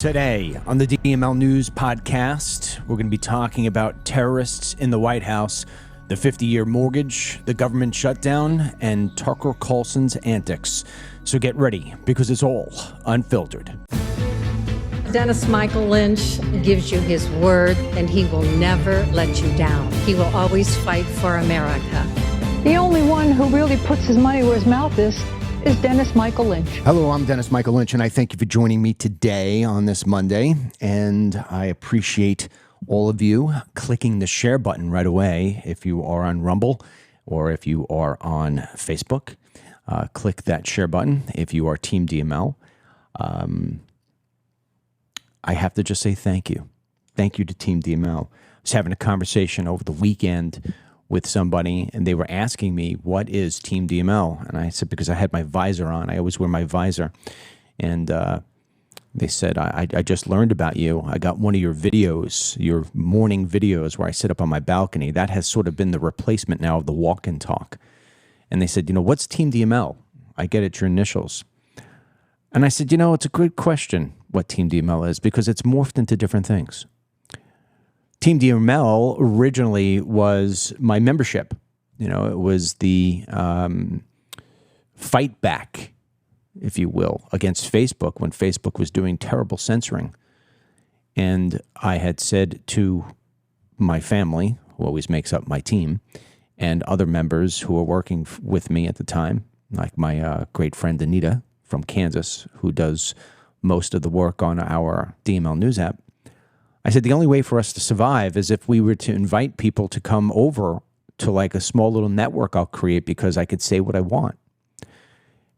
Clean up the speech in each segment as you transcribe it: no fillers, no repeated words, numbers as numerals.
Today on the DML News Podcast, we're going to be talking about terrorists in the White House, the 50-year mortgage, the government shutdown, and Tucker Carlson's antics. So get ready, because it's all unfiltered. Dennis Michael Lynch gives you his word, and he will never let you down. He will always fight for America. The only one who really puts his money where his mouth is Dennis Michael Lynch. Hello, I'm Dennis Michael Lynch, and I thank you for joining me today on this Monday. And I appreciate all of you clicking the share button right away. If you are on Rumble or if you are on Facebook, click that share button. If you are Team DML, I have to just say thank you. Thank you to Team DML. I was having a conversation over the weekend with somebody, and they were asking me, what is Team DML? And I said, because I had my visor on. I always wear my visor. And they said, I just learned about you. I got one of your videos, your morning videos where I sit up on my balcony. That has sort of been the replacement now of the walk and talk. And they said, what's Team DML? I get it, your initials. And I said, it's a good question what Team DML is, because it's morphed into different things. Team DML originally was my membership. It was the fight back, if you will, against Facebook when Facebook was doing terrible censoring. And I had said to my family, who always makes up my team, and other members who were working with me at the time, like my great friend Anita from Kansas, who does most of the work on our DML News app, I said, the only way for us to survive is if we were to invite people to come over to like a small little network I'll create, because I could say what I want.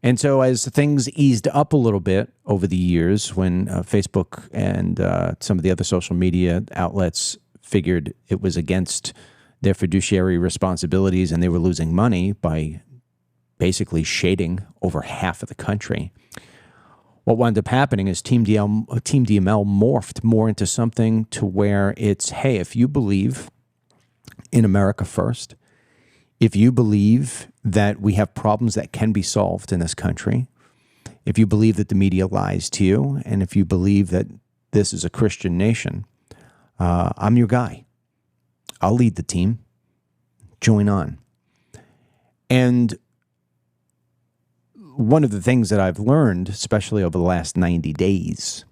And so as things eased up a little bit over the years, when Facebook and some of the other social media outlets figured it was against their fiduciary responsibilities and they were losing money by basically shading over half of the country, what wound up happening is Team DML morphed more into something to where it's, hey, if you believe in America first, if you believe that we have problems that can be solved in this country, if you believe that the media lies to you, and if you believe that this is a Christian nation, I'm your guy. I'll lead the team. Join on. And one of the things that I've learned, especially over the last 90 days,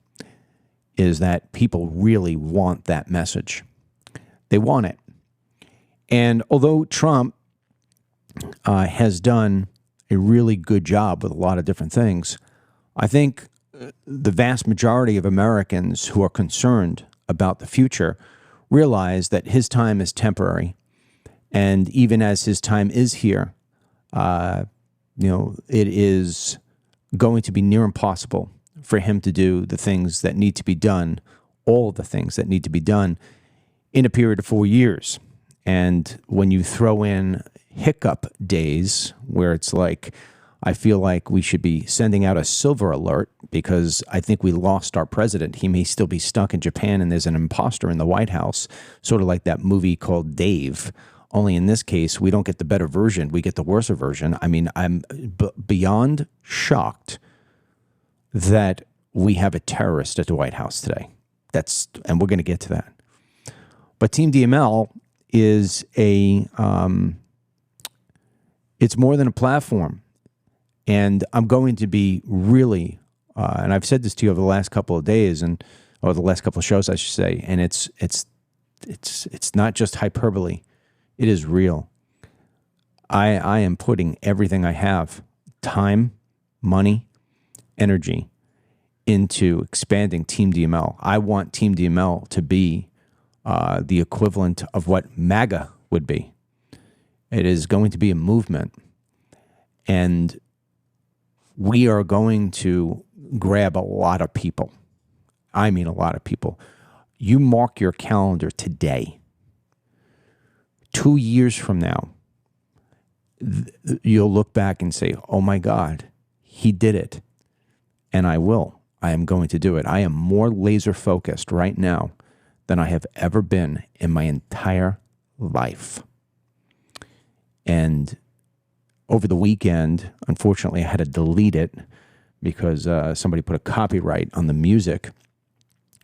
is that people really want that message. They want it. And although Trump has done a really good job with a lot of different things, I think the vast majority of Americans who are concerned about the future realize that his time is temporary. And even as his time is here, it is going to be near impossible for him to do the things that need to be done, all of the things that need to be done in a period of 4 years. And when you throw in hiccup days where it's like, I feel like we should be sending out a silver alert because I think we lost our president. He may still be stuck in Japan and there's an imposter in the White House, sort of like that movie called Dave. Only in this case, we don't get the better version. We get the worse version. I mean, I'm beyond shocked that we have a terrorist at the White House today. And we're going to get to that. But Team DML is it's more than a platform. And I'm going to be really, and I've said this to you over the last couple of days, or the last couple of shows, I should say, and it's not just hyperbole. It is real. I am putting everything I have, time, money, energy, into expanding Team DML. I want Team DML to be the equivalent of what MAGA would be. It is going to be a movement. And we are going to grab a lot of people. I mean a lot of people. You mark your calendar today. 2 years from now, you'll look back and say, oh my God, he did it. And I will. I am going to do it. I am more laser focused right now than I have ever been in my entire life. And over the weekend, unfortunately, I had to delete it because somebody put a copyright on the music.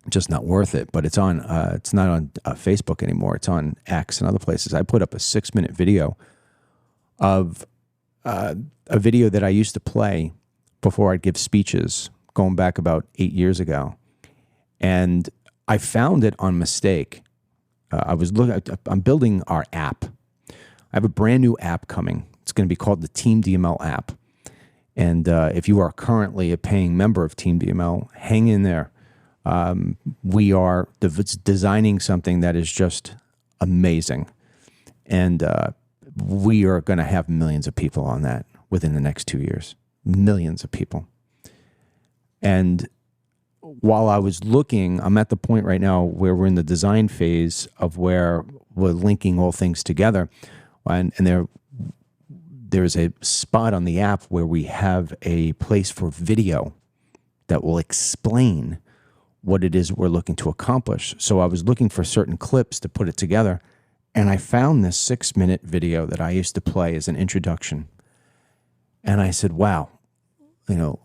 just not worth it. But it's on. It's not on Facebook anymore. It's on X and other places. I put up a 6-minute video of a video that I used to play before I'd give speeches, going back about 8 years ago, and I found it on mistake. I'm building our app. I have a brand new app coming. It's going to be called the Team DML app. And if you are currently a paying member of Team DML, hang in there. We are designing something that is just amazing. And we are going to have millions of people on that within the next 2 years. Millions of people. And while I was looking, I'm at the point right now where we're in the design phase of where we're linking all things together. And there's a spot on the app where we have a place for video that will explain what it is we're looking to accomplish. So I was looking for certain clips to put it together, and I found this 6-minute video that I used to play as an introduction. And I said, wow,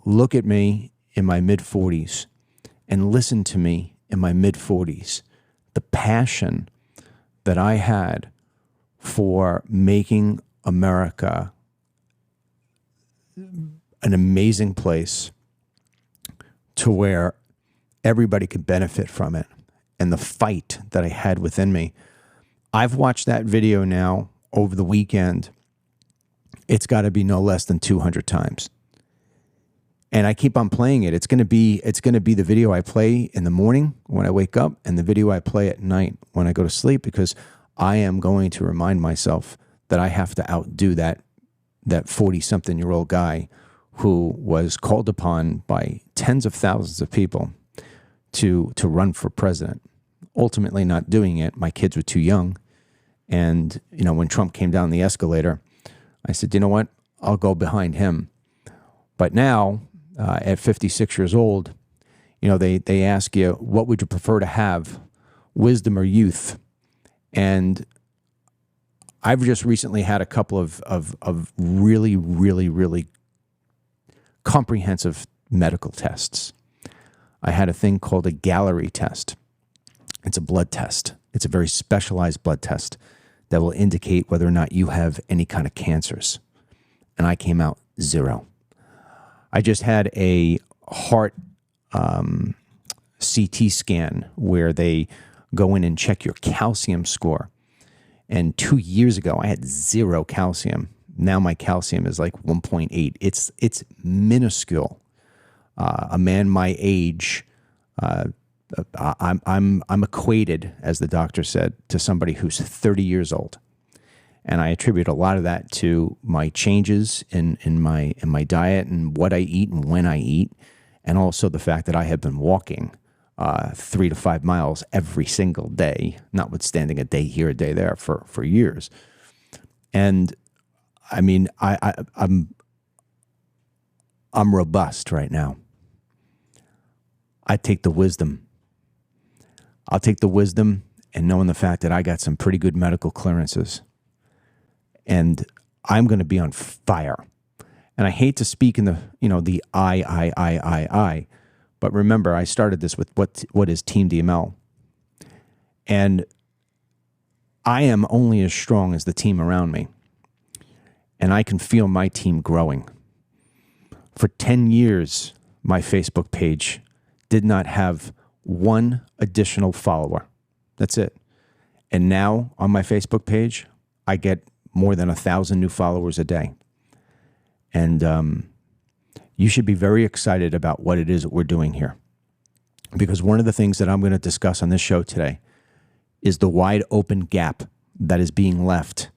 look at me in my mid-40s and listen to me in my mid-40s. The passion that I had for making America an amazing place to where everybody could benefit from it, and the fight that I had within me. I've watched that video now over the weekend. It's got to be no less than 200 times. And I keep on playing it. It's going to be the video I play in the morning when I wake up, and the video I play at night when I go to sleep, because I am going to remind myself that I have to outdo that 40-something-year-old guy who was called upon by tens of thousands of people to run for president. Ultimately not doing it. My kids were too young. And, when Trump came down the escalator, I said, you know what? I'll go behind him. But now, at 56 years old, they ask you, what would you prefer to have, wisdom or youth? And I've just recently had a couple of really, really, really comprehensive medical tests. I had a thing called a Gallery test. It's a blood test. It's a very specialized blood test that will indicate whether or not you have any kind of cancers. And I came out 0. I just had a heart CT scan where they go in and check your calcium score. And 2 years ago, I had 0 calcium. Now my calcium is like 1.8. It's minuscule. A man my age, I'm equated, as the doctor said, to somebody who's 30 years old. And I attribute a lot of that to my changes in my diet and what I eat and when I eat, and also the fact that I have been walking 3 to 5 miles every single day, notwithstanding a day here, a day there, for years. And I mean, I'm robust right now. I take the wisdom. I'll take the wisdom and knowing the fact that I got some pretty good medical clearances. And I'm going to be on fire. And I hate to speak in the I. But remember, I started this with what is Team DML. And I am only as strong as the team around me. And I can feel my team growing. For 10 years, my Facebook page did not have one additional follower. That's it. And now on my Facebook page, I get more than 1,000 new followers a day. And you should be very excited about what it is that we're doing here. Because one of the things that I'm going to discuss on this show today is the wide open gap that is being left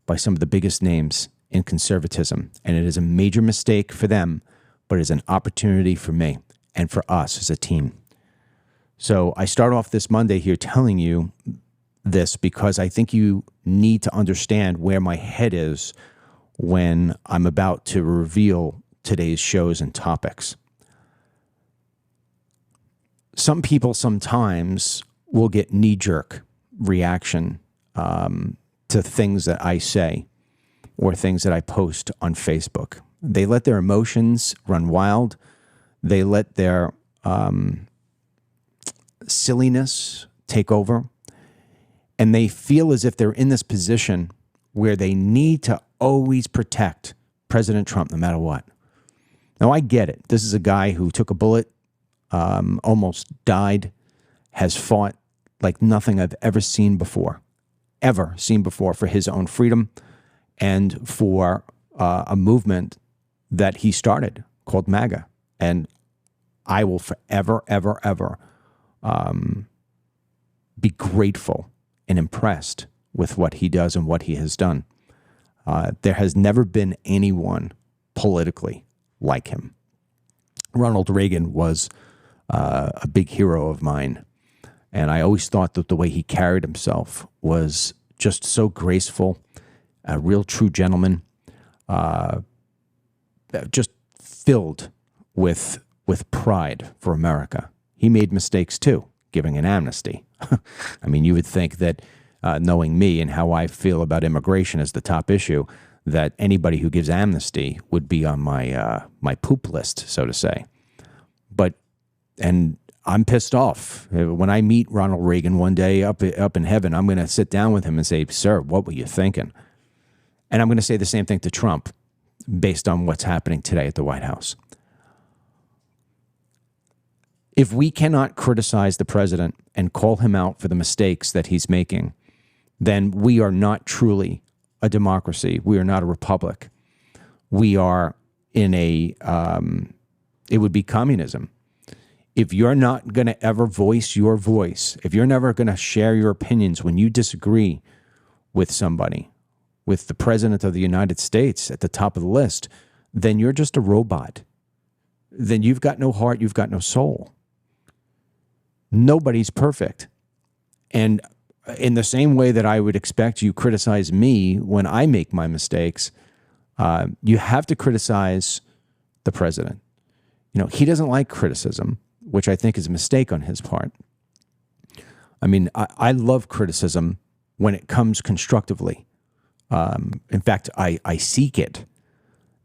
by some of the biggest names in conservatism. And it is a major mistake for them, but it is an opportunity for me and for us as a team. So I start off this Monday here telling you this because I think you need to understand where my head is when I'm about to reveal today's shows and topics. Some people sometimes will get knee-jerk reaction to things that I say or things that I post on Facebook. They let their emotions run wild. They let their silliness take over, and they feel as if they're in this position where they need to always protect President Trump no matter what. Now, I get it. This is a guy who took a bullet, almost died, has fought like nothing I've ever seen before for his own freedom and for a movement that he started called MAGA. And I will forever, ever, ever be grateful and impressed with what he does and what he has done. There has never been anyone politically like him. Ronald Reagan was a big hero of mine, and I always thought that the way he carried himself was just so graceful, a real true gentleman, just filled with pride for America. He made mistakes too, giving an amnesty. I mean, you would think that knowing me and how I feel about immigration as the top issue, that anybody who gives amnesty would be on my poop list, so to say. And I'm pissed off. When I meet Ronald Reagan one day up in heaven, I'm going to sit down with him and say, "Sir, what were you thinking?" And I'm going to say the same thing to Trump based on what's happening today at the White House. If we cannot criticize the president and call him out for the mistakes that he's making, then we are not truly a democracy. We are not a republic. We are in it would be communism. If you're not going to ever voice your voice, if you're never going to share your opinions when you disagree with somebody, with the president of the United States at the top of the list, then you're just a robot. Then you've got no heart, you've got no soul. Nobody's perfect. And in the same way that I would expect you criticize me when I make my mistakes, you have to criticize the president. You know, he doesn't like criticism, which I think is a mistake on his part. I mean, I love criticism when it comes constructively. In fact, I seek it.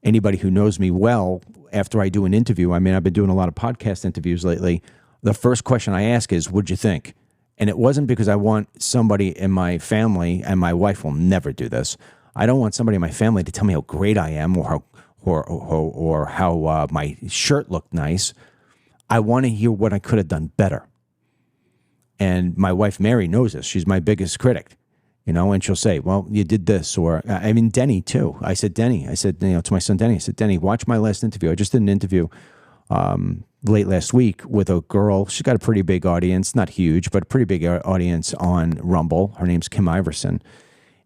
Anybody who knows me well, after I do an interview, I mean, I've been doing a lot of podcast interviews lately, the first question I ask is, what'd you think? And it wasn't because I want somebody in my family, and my wife will never do this. I don't want somebody in my family to tell me how great I am or how my shirt looked nice. I want to hear what I could have done better. And my wife, Mary, knows this. She's my biggest critic, you know, and she'll say, well, you did this. Or, I mean, Denny, too. I said, to my son, Denny, I said, Denny, watch my last interview. I just did an interview late last week with a girl. She's got a pretty big audience, not huge, but a pretty big audience on Rumble. Her name's Kim Iverson.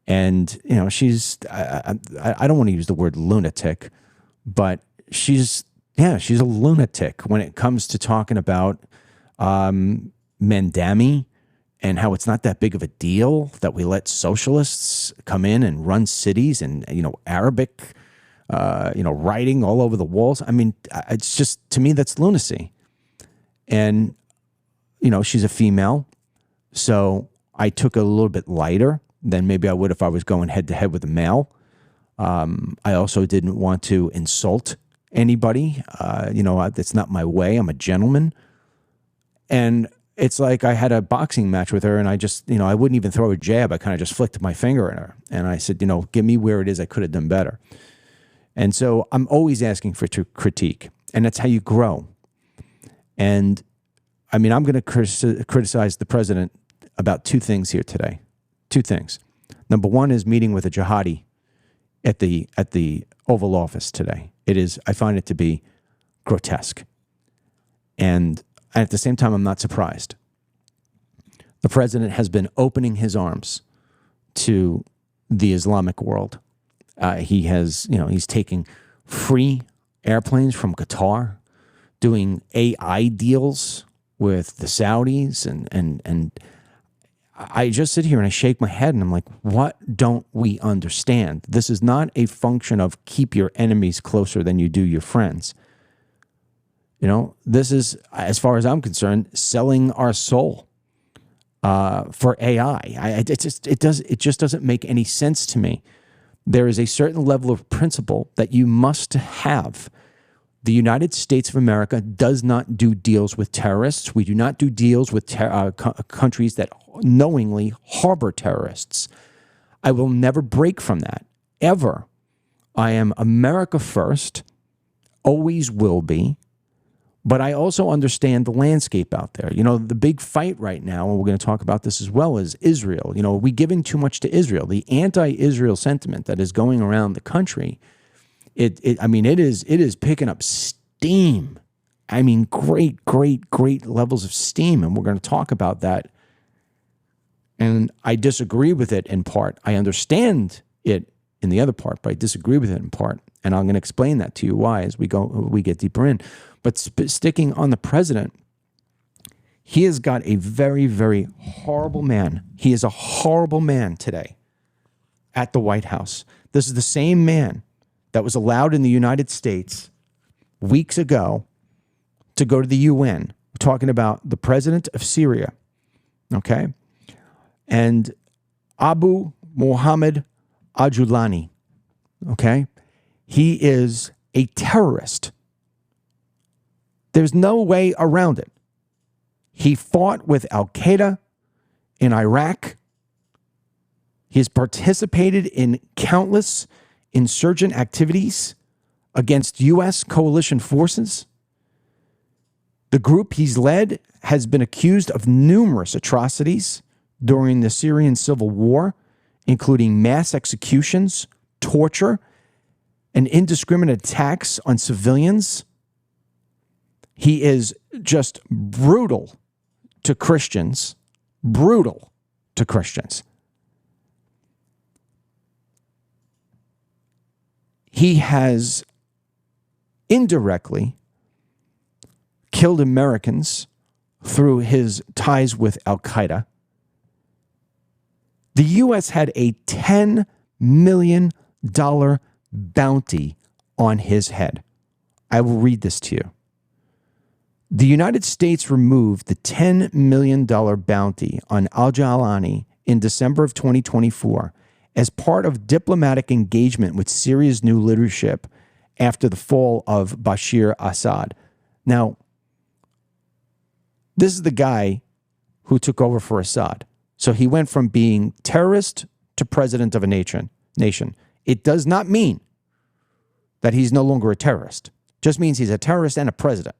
And, you know, she's, I don't want to use the word lunatic, but she's a lunatic when it comes to talking about Mamdani and how it's not that big of a deal that we let socialists come in and run cities and, you know, Arabic, writing all over the walls. I mean, it's just, to me, that's lunacy. And, you know, she's a female, so I took it a little bit lighter than maybe I would if I was going head to head with a male. I also didn't want to insult anybody. It's not my way. I'm a gentleman. And it's like I had a boxing match with her, and I just, I wouldn't even throw a jab. I kind of just flicked my finger at her. And I said, give me where it is I could have done better. And so I'm always asking for critique, and that's how you grow. And I mean, I'm going to criticize the president about two things here today. Two things. Number one is meeting with a jihadi at the Oval Office today. I find it to be grotesque. And at the same time, I'm not surprised. The president has been opening his arms to the Islamic world. He's taking free airplanes from Qatar, doing AI deals with the Saudis, and I just sit here and I shake my head and I'm like, what don't we understand? This is not a function of keep your enemies closer than you do your friends. This is, as far as I'm concerned, selling our soul for AI. It just doesn't make any sense to me. There is a certain level of principle that you must have The United States of America does not do deals with terrorists. We do not do deals with countries that knowingly harbor terrorists. I will never break from that, ever. I am America first, always will be. But I also understand the landscape out there. You know, the big fight right now, and we're going to talk about this as well, is Israel. You know, are we giving too much to Israel? The anti-Israel sentiment that is going around the country, it is picking up steam. I mean, great levels of steam, and we're going to talk about that. And I disagree with it in part. I understand it in the other part, but I disagree with it in part. And I'm going to explain that to you why as we get deeper in. But sticking on the president, he has got a very, very horrible man. He is a horrible man today at the White House. This is the same man that was allowed in the United States weeks ago to go to the UN. We're talking about the president of Syria, okay? And Abu Mohammed al-Julani, okay? He is a terrorist. There's no way around it. He fought with al-Qaeda in Iraq. He has participated in countless insurgent activities against U.S. coalition forces. The group he's led has been accused of numerous atrocities during the Syrian civil war, including mass executions, torture, and indiscriminate attacks on civilians. He is just brutal to Christians. Brutal to Christians. He has indirectly killed Americans through his ties with al-Qaeda. The U.S. had a $10 million bounty on his head. I will read this to you. The United States removed the $10 million bounty on al-Julani in December of 2024 as part of diplomatic engagement with Syria's new leadership after the fall of Bashar Assad. Now, this is the guy who took over for Assad. So he went from being terrorist to president of a nation. It does not mean that he's no longer a terrorist. It just means he's a terrorist and a president.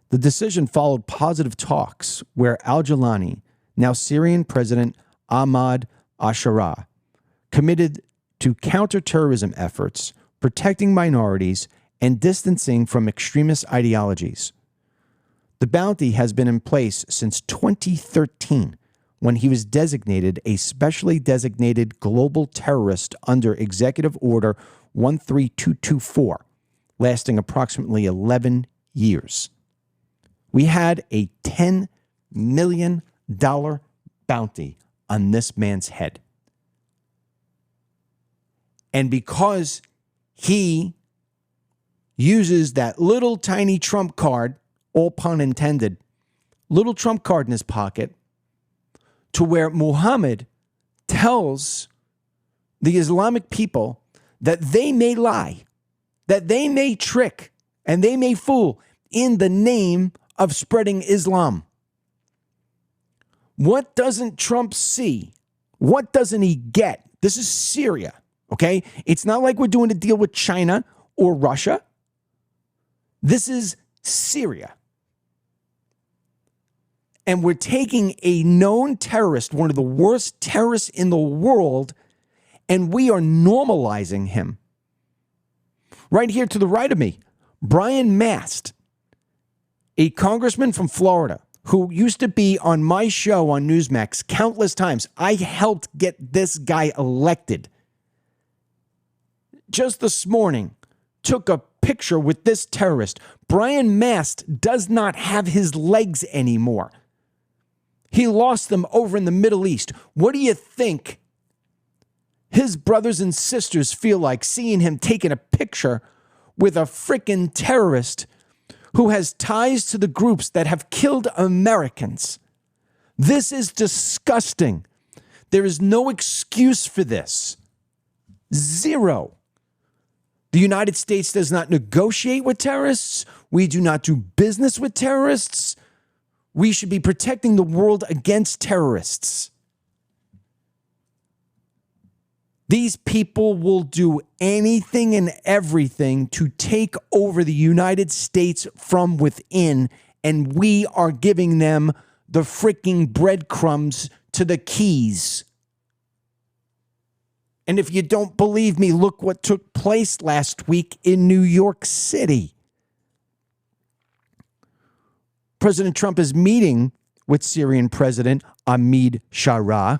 The decision followed positive talks where al-Julani, now Syrian President Ahmad al-Sharaa, committed to counterterrorism efforts, protecting minorities, and distancing from extremist ideologies. The bounty has been in place since 2013, when he was designated a specially designated global terrorist under Executive Order 13224, lasting approximately 11 years. We had a $10 million bounty on this man's head. And because he uses that little tiny trump card, all pun intended, little trump card in his pocket, to where Muhammad tells the Islamic people that they may lie, that they may trick, and they may fool in the name of spreading Islam. What doesn't Trump see? What doesn't he get? This is Syria, okay? It's not like we're doing a deal with China or Russia. This is Syria. And we're taking a known terrorist, one of the worst terrorists in the world, and we are normalizing him. Right here to the right of me, Brian Mast, a congressman from Florida who used to be on my show on Newsmax countless times. I helped get this guy elected. Just this morning, took a picture with this terrorist. Brian Mast does not have his legs anymore. He lost them over in the Middle East. What do you think his brothers and sisters feel like seeing him taking a picture with a frickin' terrorist who has ties to the groups that have killed Americans? This is disgusting. There is no excuse for this. Zero. The The United States does not negotiate with terrorists. We do not do business with terrorists. We should be protecting the world against terrorists. These people will do anything and everything to take over the United States from within, and we are giving them the freaking breadcrumbs to the keys. And if you don't believe me, look what took place last week in New York City. President Trump is meeting with Syrian President Ahmed Shara.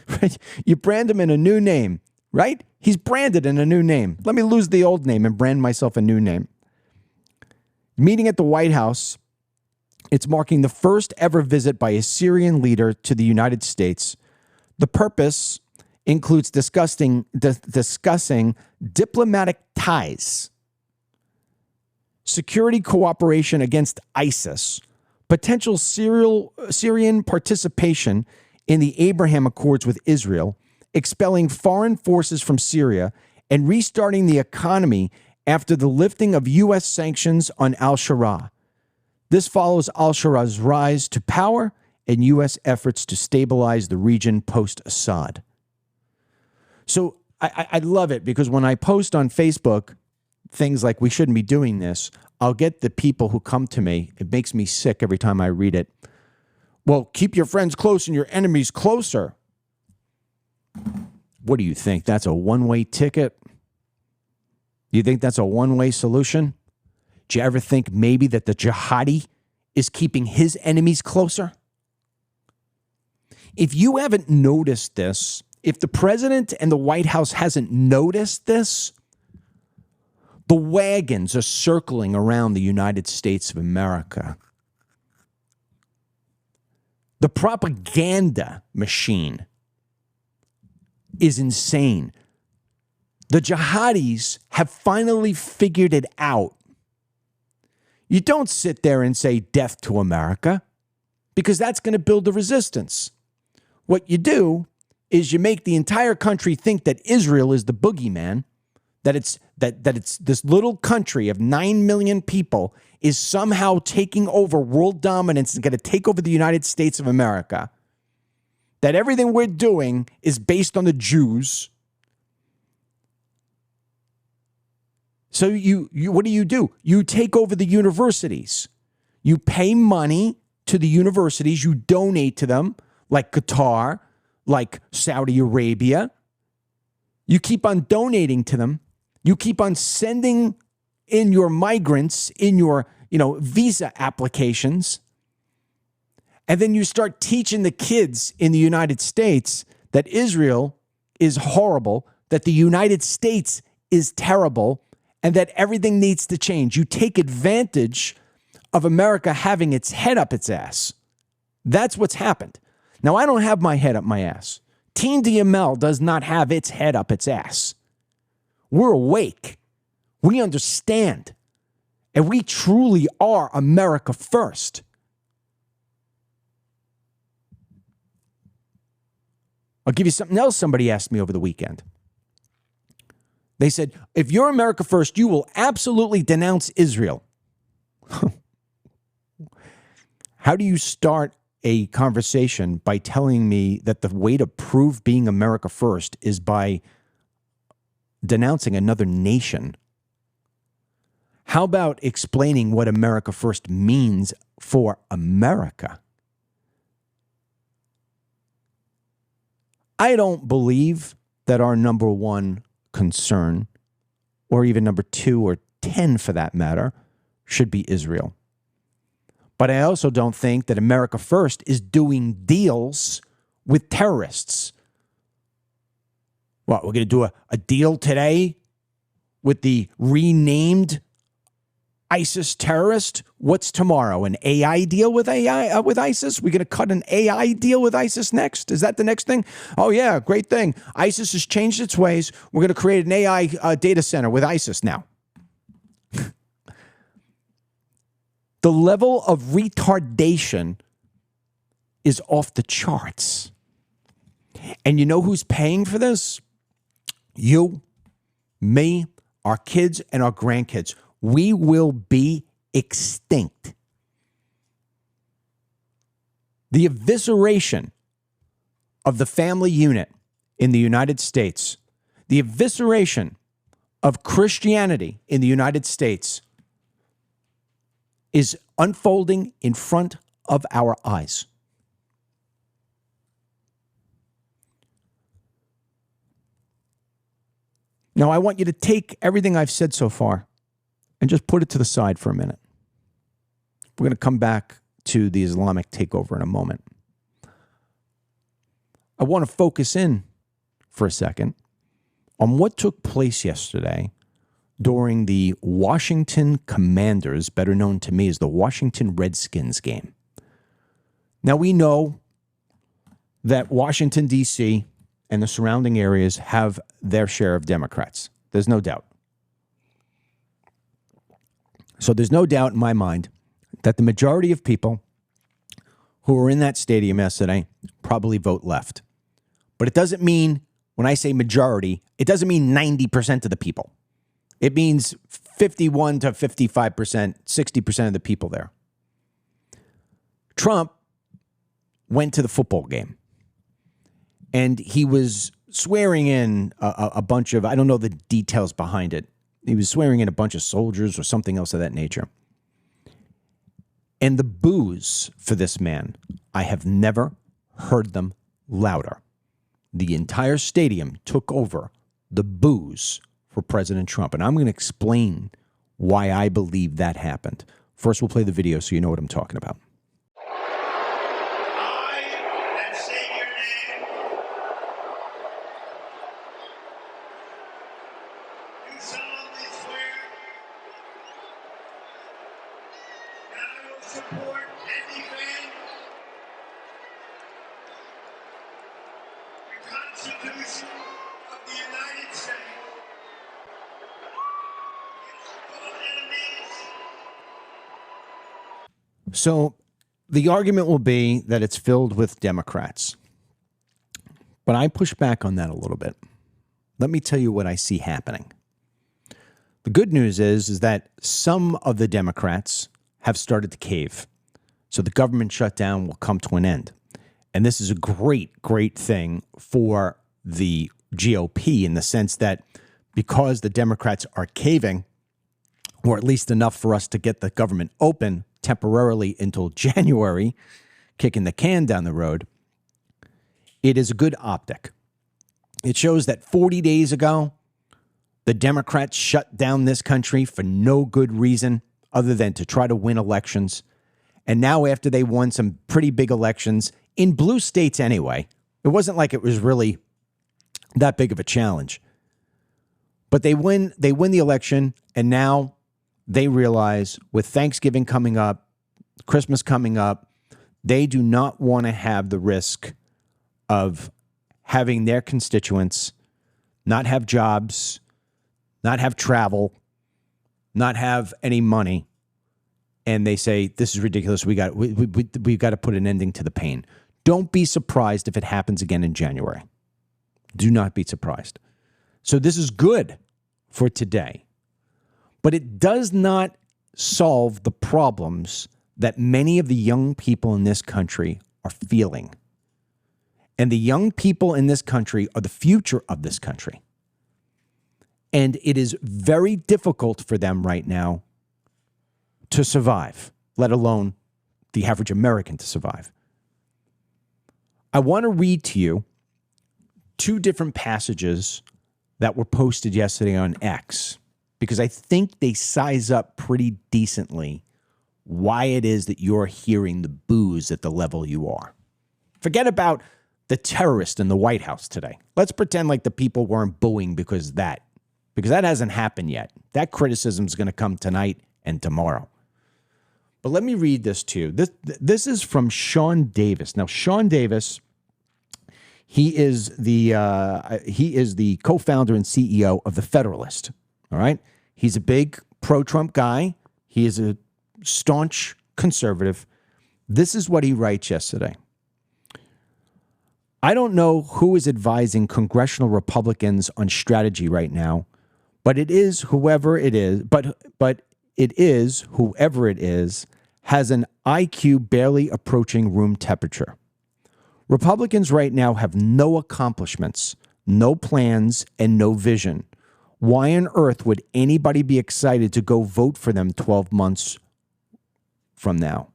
Right? You brand him in a new name, right? He's branded in a new name. Let me lose the old name and brand myself a new name. Meeting at the White House, it's marking the first ever visit by a Syrian leader to the United States. The purpose includes discussing diplomatic ties, security cooperation against ISIS, potential Syrian participation in the Abraham Accords with Israel, expelling foreign forces from Syria, and restarting the economy after the lifting of U.S. sanctions on al-Shara. This follows al-Shara's rise to power and U.S. efforts to stabilize the region post-Assad. So I love it because when I post on Facebook things like we shouldn't be doing this, I'll get the people who come to me. It makes me sick every time I read it. Well, keep your friends close and your enemies closer. What do you think? That's a one-way ticket? You think that's a one-way solution? Do you ever think maybe that the jihadi is keeping his enemies closer? If you haven't noticed this, if the president and the White House hasn't noticed this, the wagons are circling around the United States of America. The propaganda machine is insane. The jihadis have finally figured it out. You don't sit there and say death to America because that's going to build the resistance. What you do is you make the entire country think that Israel is the boogeyman, that it's this little country of 9 million people is somehow taking over world dominance and going to take over the United States of America. That everything we're doing is based on the Jews. So what do? You take over the universities. You pay money to the universities. You donate to them, like Qatar, like Saudi Arabia. You keep on donating to them. You keep on sending in your migrants, in your, visa applications. And then you start teaching the kids in the United States that Israel is horrible, that the United States is terrible, and that everything needs to change. You take advantage of America having its head up its ass. That's what's happened. Now, I don't have my head up my ass. Teen DML does not have its head up its ass. We're awake. We understand. And we truly are America first. I'll give you something else somebody asked me over the weekend. They said, if you're America first, you will absolutely denounce Israel. How do you start a conversation by telling me that the way to prove being America first is by denouncing another nation? How about explaining what America first means for America? I don't believe that our number one concern, or even number 2 or 10 for that matter, should be Israel. But I also don't think that America first is doing deals with terrorists. What, we're going to do a deal today with the renamed ISIS terrorist? What's tomorrow? An AI deal with ISIS? We're going to cut an AI deal with ISIS next? Is that the next thing? Oh, yeah, great thing. ISIS has changed its ways. We're going to create an AI data center with ISIS now. The level of retardation is off the charts. And you know who's paying for this? You, me, our kids and our grandkids. We will be extinct. The evisceration of the family unit in the United States, the evisceration of Christianity in the United States is unfolding in front of our eyes. Now, I want you to take everything I've said so far and just put it to the side for a minute. We're going to come back to the Islamic takeover in a moment. I want to focus in for a second on what took place yesterday during the Washington Commanders, better known to me as the Washington Redskins game. Now, we know that Washington, D.C., and the surrounding areas have their share of Democrats. There's no doubt. So there's no doubt in my mind that the majority of people who were in that stadium yesterday probably vote left. But it doesn't mean, when I say majority, it doesn't mean 90% of the people. It means 51 to 55%, 60% of the people there. Trump went to the football game. And he was swearing in a bunch of, I don't know the details behind it. He was swearing in a bunch of soldiers or something else of that nature. And the boos for this man, I have never heard them louder. The entire stadium took over the boos for President Trump. And I'm going to explain why I believe that happened. First, we'll play the video so you know what I'm talking about. Support and defend the Constitution of the United States against all enemies. So the argument will be that it's filled with Democrats. But I push back on that a little bit. Let me tell you what I see happening. The good news is that some of the Democrats have started to cave. So the government shutdown will come to an end. And this is a great, great thing for the GOP in the sense that because the Democrats are caving, or at least enough for us to get the government open temporarily until January, kicking the can down the road, it is a good optic. It shows that 40 days ago, the Democrats shut down this country for no good reason other than to try to win elections. And now after they won some pretty big elections in blue states anyway, it wasn't like it was really that big of a challenge. But they win the election, and now they realize with Thanksgiving coming up, Christmas coming up, they do not want to have the risk of having their constituents not have jobs, not have travel, not have any money, and they say, this is ridiculous. We've got to put an ending to the pain. Don't be surprised if it happens again in January. Do not be surprised. So this is good for today, but it does not solve the problems that many of the young people in this country are feeling. And the young people in this country are the future of this country. And it is very difficult for them right now to survive, let alone the average American to survive. I want to read to you two different passages that were posted yesterday on X, because I think they size up pretty decently why it is that you're hearing the boos at the level you are. Forget about the terrorist in the White House today. Let's pretend like the people weren't booing because that hasn't happened yet. That criticism is going to come tonight and tomorrow. But let me read this to you. This is from Sean Davis. Now, Sean Davis, he is the co-founder and CEO of The Federalist. All right, he's a big pro-Trump guy. He is a staunch conservative. This is what he writes yesterday. I don't know who is advising congressional Republicans on strategy right now, But it is whoever it is, but it is whoever it is, has an IQ barely approaching room temperature. Republicans right now have no accomplishments, no plans, and no vision. Why on earth would anybody be excited to go vote for them 12 months from now?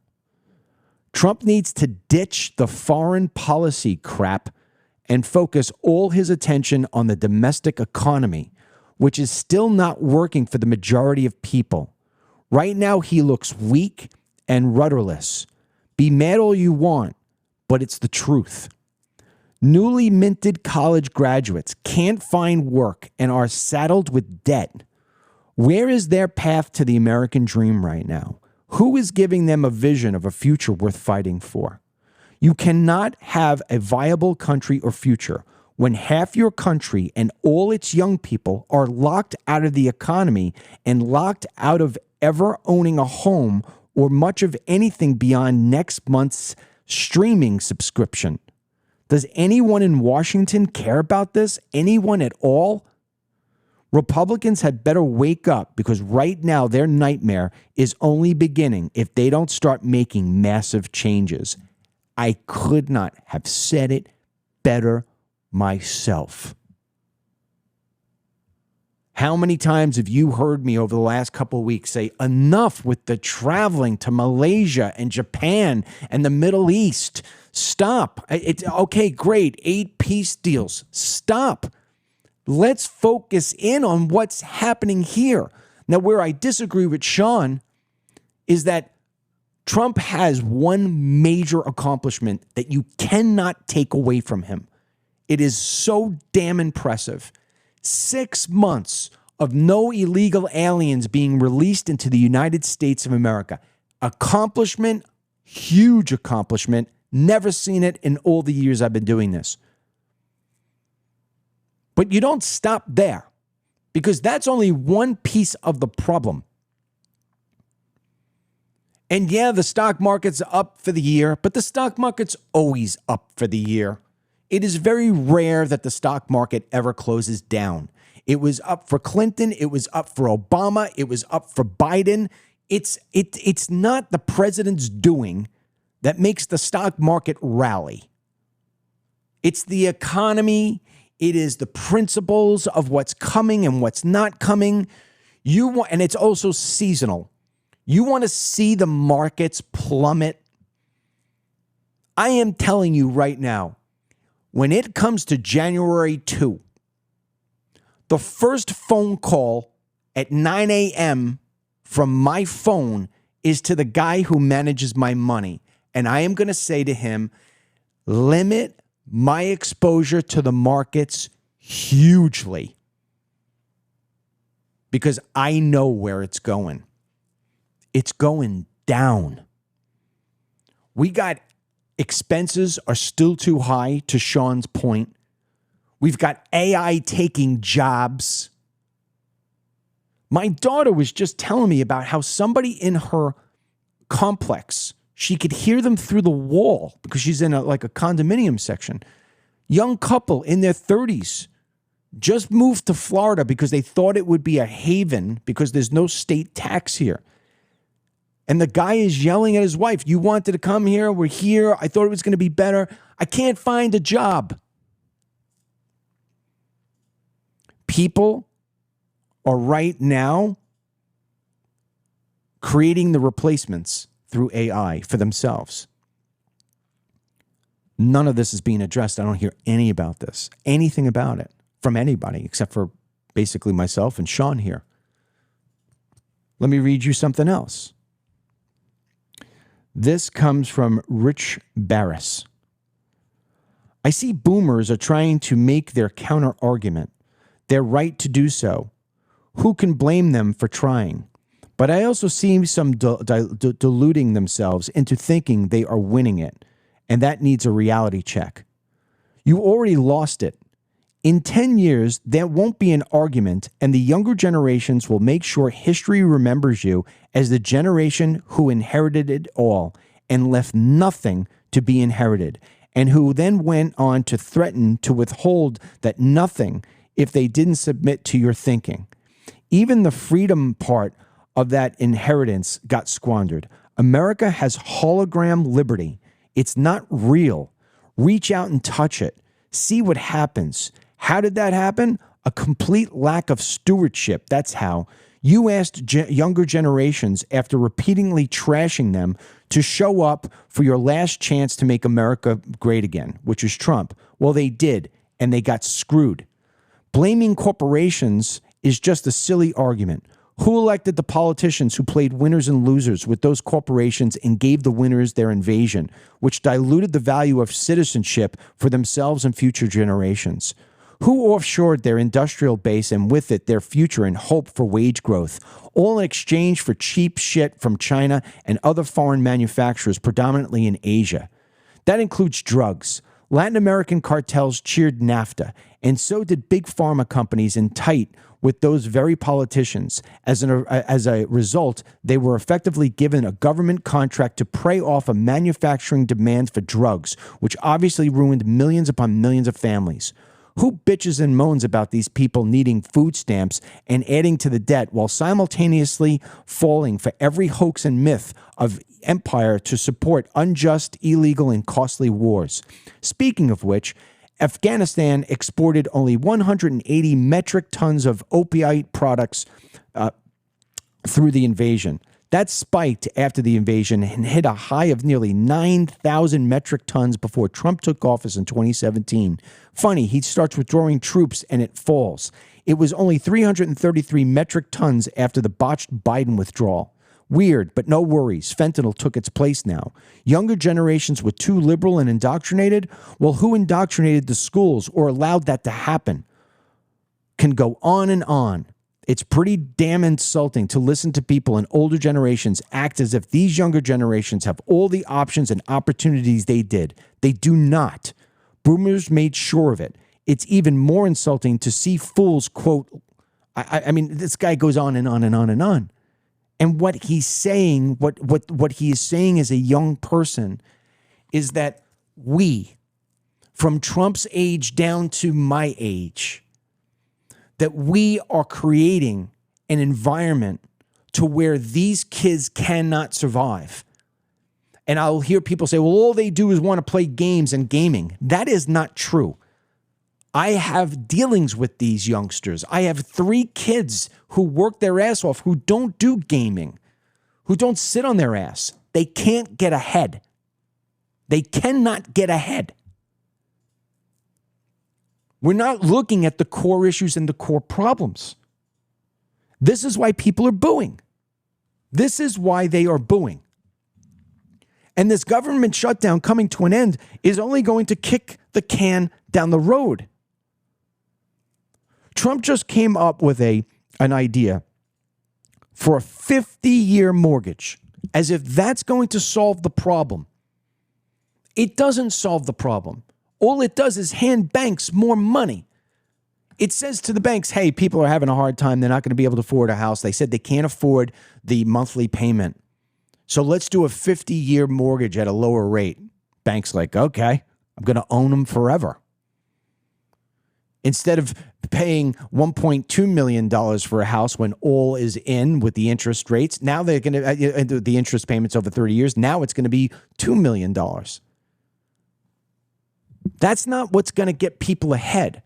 Trump needs to ditch the foreign policy crap and focus all his attention on the domestic economy, which is still not working for the majority of people. Right now, he looks weak and rudderless. Be mad all you want, but it's the truth. Newly minted college graduates can't find work and are saddled with debt. Where is their path to the American dream right now? Who is giving them a vision of a future worth fighting for? You cannot have a viable country or future when half your country and all its young people are locked out of the economy and locked out of ever owning a home or much of anything beyond next month's streaming subscription. Does anyone in Washington care about this? Anyone at all? Republicans had better wake up, because right now their nightmare is only beginning if they don't start making massive changes. I could not have said it better myself. How many times have you heard me over the last couple of weeks say, enough with the traveling to Malaysia and Japan and the Middle East? Stop. It's okay, great. 8 peace deals. Stop. Let's focus in on what's happening here. Now, where I disagree with Sean is that Trump has one major accomplishment that you cannot take away from him. It is so damn impressive. 6 months of no illegal aliens being released into the United States of America. Accomplishment, huge accomplishment. Never seen it in all the years I've been doing this. But you don't stop there, because that's only one piece of the problem. And yeah, the stock market's up for the year, but the stock market's always up for the year. It is very rare that the stock market ever closes down. It was up for Clinton. It was up for Obama. It was up for Biden. It's not the president's doing that makes the stock market rally. It's the economy. It is the principles of what's coming and what's not coming. And it's also seasonal. You want to see the markets plummet? I am telling you right now, when it comes to January 2, the first phone call at 9 a.m. from my phone is to the guy who manages my money. And I am going to say to him, limit my exposure to the markets hugely, because I know where it's going. It's going down. We got expenses are still too high, to Sean's point. We've got AI taking jobs. My daughter was just telling me about how somebody in her complex, she could hear them through the wall because she's in a condominium section. Young couple in their 30s just moved to Florida because they thought it would be a haven because there's no state tax here. And the guy is yelling at his wife, you wanted to come here, we're here, I thought it was going to be better. I can't find a job. People are right now creating the replacements through AI for themselves. None of this is being addressed. I don't hear anything about it from anybody except for basically myself and Sean here. Let me read you something else. This comes from Rich Barris. I see boomers are trying to make their counter argument. They're right to do so. Who can blame them for trying? But I also see some deluding themselves into thinking they are winning it, and that needs a reality check. You already lost it. In 10 years, there won't be an argument, and the younger generations will make sure history remembers you as the generation who inherited it all and left nothing to be inherited, and who then went on to threaten to withhold that nothing if they didn't submit to your thinking. Even the freedom part of that inheritance got squandered. America has hologram liberty. It's not real. Reach out and touch it. See what happens. How did that happen? A complete lack of stewardship. That's how. You asked younger generations, after repeatedly trashing them, to show up for your last chance to make America great again, which is Trump. Well, they did, and they got screwed. Blaming corporations is just a silly argument. Who elected the politicians who played winners and losers with those corporations and gave the winners their invasion, which diluted the value of citizenship for themselves and future generations? Who offshored their industrial base and with it their future and hope for wage growth, all in exchange for cheap shit from China and other foreign manufacturers, predominantly in Asia? That includes drugs. Latin American cartels cheered NAFTA, and so did big pharma companies in tight with those very politicians. As a result, they were effectively given a government contract to prey off a manufacturing demand for drugs, which obviously ruined millions upon millions of families. Who bitches and moans about these people needing food stamps and adding to the debt while simultaneously falling for every hoax and myth of empire to support unjust, illegal, and costly wars? Speaking of which, Afghanistan exported only 180 metric tons of opiate products through the invasion. That spiked after the invasion and hit a high of nearly 9,000 metric tons before Trump took office in 2017. Funny, he starts withdrawing troops and it falls. It was only 333 metric tons after the botched Biden withdrawal. Weird, but no worries. Fentanyl took its place now. Younger generations were too liberal and indoctrinated? Well, who indoctrinated the schools or allowed that to happen? Can go on and on. It's pretty damn insulting to listen to people in older generations act as if these younger generations have all the options and opportunities they did. They do not. Boomers made sure of it. It's even more insulting to see fools quote, I mean, this guy goes on and on and on and on. And what he's saying, what he is saying as a young person is that we, from Trump's age down to my age, that we are creating an environment to where these kids cannot survive. And I'll hear people say, well, all they do is want to play games and gaming. That is not true. I have dealings with these youngsters. I have 3 kids who work their ass off, who don't do gaming, who don't sit on their ass. They can't get ahead. They cannot get ahead. We're not looking at the core issues and the core problems. This is why people are booing. This is why they are booing. And this government shutdown coming to an end is only going to kick the can down the road. Trump just came up with an idea for a 50-year mortgage, as if that's going to solve the problem. It doesn't solve the problem. All it does is hand banks more money. It says to the banks, hey, people are having a hard time. They're not going to be able to afford a house. They said they can't afford the monthly payment. So let's do a 50-year mortgage at a lower rate. Bank's like, okay, I'm going to own them forever. Instead of paying $1.2 million for a house when all is in with the interest rates, now they're going to, the interest payments over 30 years, now it's going to be $2 million. That's not what's going to get people ahead.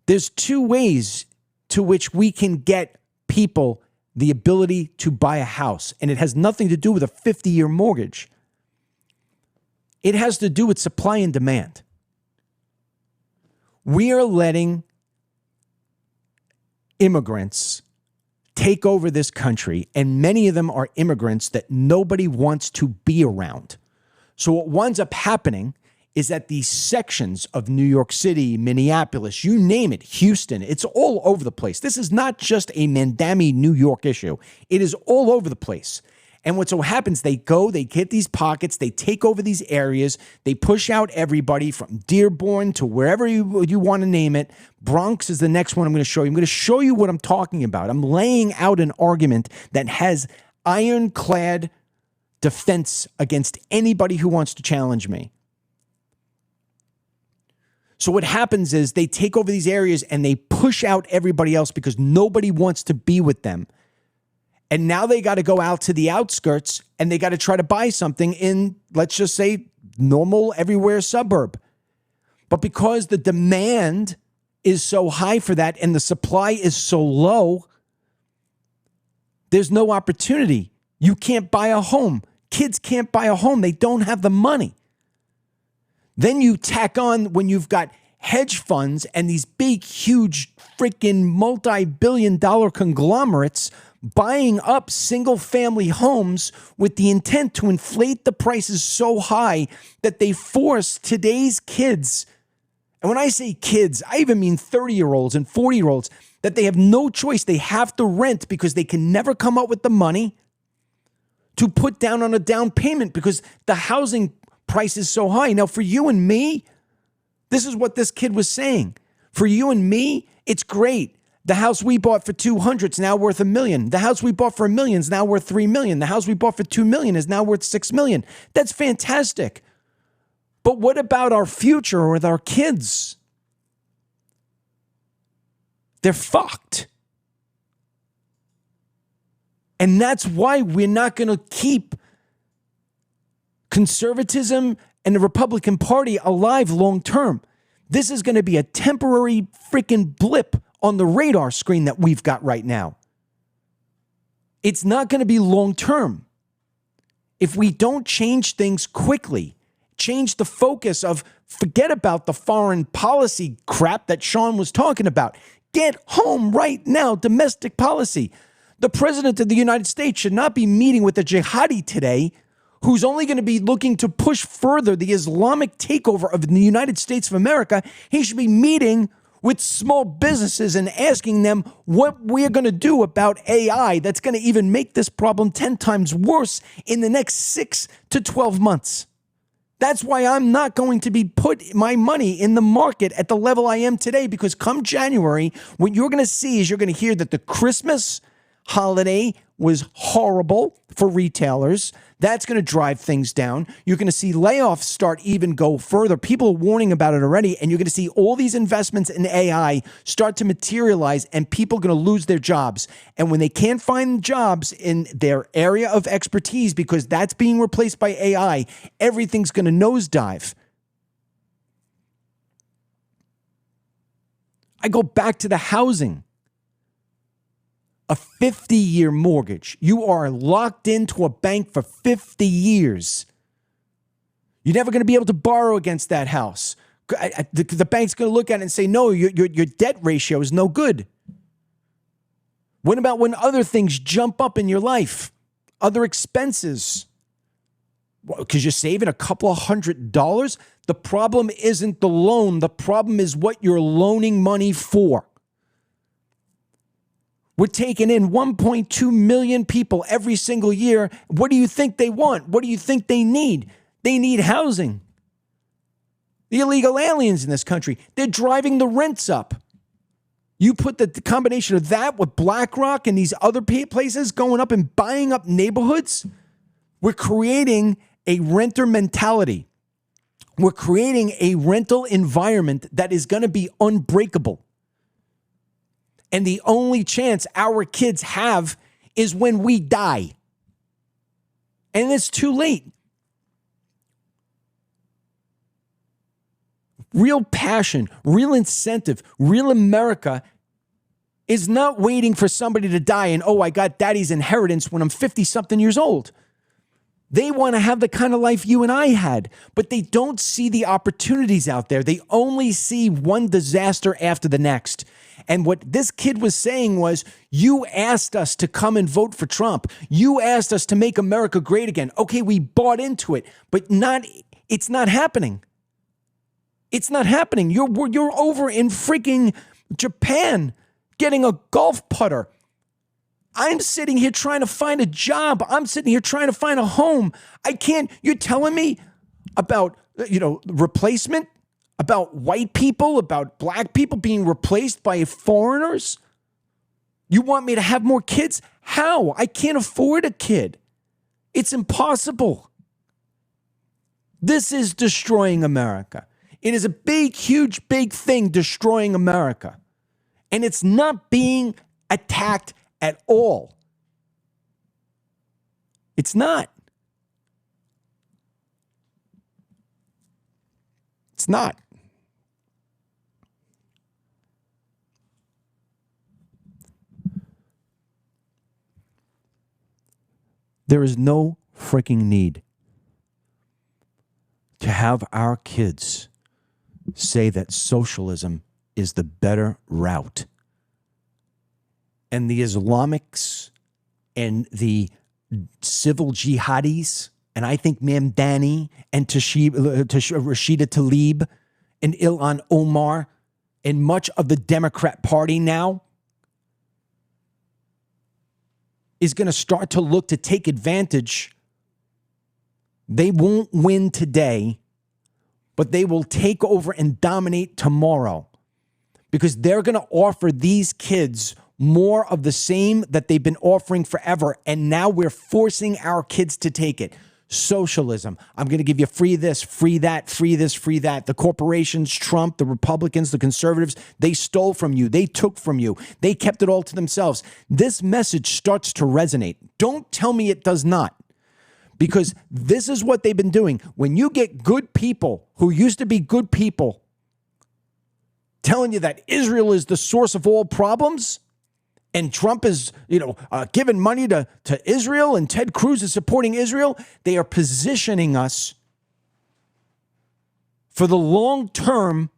There's 2 ways to which we can get people the ability to buy a house, and it has nothing to do with a 50-year mortgage. It has to do with supply and demand. We are letting immigrants take over this country, and many of them are immigrants that nobody wants to be around. So what winds up happening is that these sections of New York City, Minneapolis, you name it, Houston, it's all over the place. This is not just a Mamdani, New York issue. It is all over the place. And what so happens, they get these pockets, they take over these areas, they push out everybody from Dearborn to wherever you want to name it. Bronx is the next one I'm going to show you. I'm going to show you what I'm talking about. I'm laying out an argument that has ironclad defense against anybody who wants to challenge me. So what happens is they take over these areas and they push out everybody else because nobody wants to be with them. And now they got to go out to the outskirts and they got to try to buy something in, let's just say, normal everywhere suburb. But because the demand is so high for that and the supply is so low, there's no opportunity. You can't buy a home. Kids can't buy a home. They don't have the money. Then you tack on when you've got hedge funds and these big, huge, freaking multi-billion-dollar conglomerates buying up single-family homes with the intent to inflate the prices so high that they force today's kids, and when I say kids, I even mean 30-year-olds and 40-year-olds, that they have no choice. They have to rent because they can never come up with the money to put down on a down payment because the housing price is so high. Now, for you and me, this is what this kid was saying. For you and me, it's great. The house we bought for $200 is now worth $1 million. The house we bought for $1 million is now worth $3 million. The house we bought for $2 million is now worth $6 million. That's fantastic. But what about our future with our kids? They're fucked. And that's why we're not going to keep conservatism and the Republican Party alive long term. This is going to be a temporary freaking blip on the radar screen that we've got right now. It's not going to be long term. If we don't change things quickly, change the focus of, forget about the foreign policy crap that Sean was talking about. Get home right now, domestic policy. The president of the United States should not be meeting with a jihadi today who's only going to be looking to push further the Islamic takeover of the United States of America. He should be meeting with small businesses and asking them what we're going to do about AI that's going to even make this problem 10 times worse in the next 6 to 12 months. That's why I'm not going to be put my money in the market at the level I am today, because come January, what you're going to see is you're going to hear that the Christmas holiday was horrible for retailers. That's going to drive things down. You're going to see layoffs start even go further. People are warning about it already, and you're going to see all these investments in AI start to materialize, and people are going to lose their jobs. And when they can't find jobs in their area of expertise because that's being replaced by AI, everything's going to nosedive. I go back to the housing. A 50-year mortgage. You are locked into a bank for 50 years. You're never going to be able to borrow against that house. The bank's going to look at it and say, no, your debt ratio is no good. What about when other things jump up in your life? Other expenses? Because you're saving a couple of $100? The problem isn't the loan. The problem is what you're loaning money for. We're taking in 1.2 million people every single year. What do you think they want? What do you think they need? They need housing. The illegal aliens in this country, they're driving the rents up. You put the combination of that with BlackRock and these other places going up and buying up neighborhoods. We're creating a renter mentality. We're creating a rental environment that is going to be unbreakable. And the only chance our kids have is when we die. And it's too late. Real passion, real incentive, real America is not waiting for somebody to die and, oh, I got daddy's inheritance when I'm 50-something years old. They want to have the kind of life you and I had, but they don't see the opportunities out there. They only see one disaster after the next. And what this kid was saying was, you asked us to come and vote for Trump. You asked us to make America great again. Okay, we bought into it, but it's not happening. It's not happening. You're over in freaking Japan getting a golf putter. I'm sitting here trying to find a job. I'm sitting here trying to find a home. I can't. You're telling me about, replacement? About white people, about black people being replaced by foreigners? You want me to have more kids? How? I can't afford a kid. It's impossible. This is destroying America. It is a big, huge, big thing destroying America. And it's not being attacked at all. It's not. It's not. There is no freaking need to have our kids say that socialism is the better route. And the Islamics and the civil jihadis, and I think Mamdani and Rashida Tlaib and Ilhan Omar and much of the Democrat Party now is going to start to look to take advantage. They won't win today, but they will take over and dominate tomorrow because they're going to offer these kids more of the same that they've been offering forever. And now we're forcing our kids to take it. Socialism. I'm going to give you free this, free that, free this, free that. The corporations, Trump, the Republicans, the conservatives, they stole from you. They took from you. They kept it all to themselves. This message starts to resonate. Don't tell me it does not. Because this is what they've been doing. When you get good people who used to be good people telling you that Israel is the source of all problems, and Trump is, giving money to Israel, and Ted Cruz is supporting Israel, they are positioning us for the long term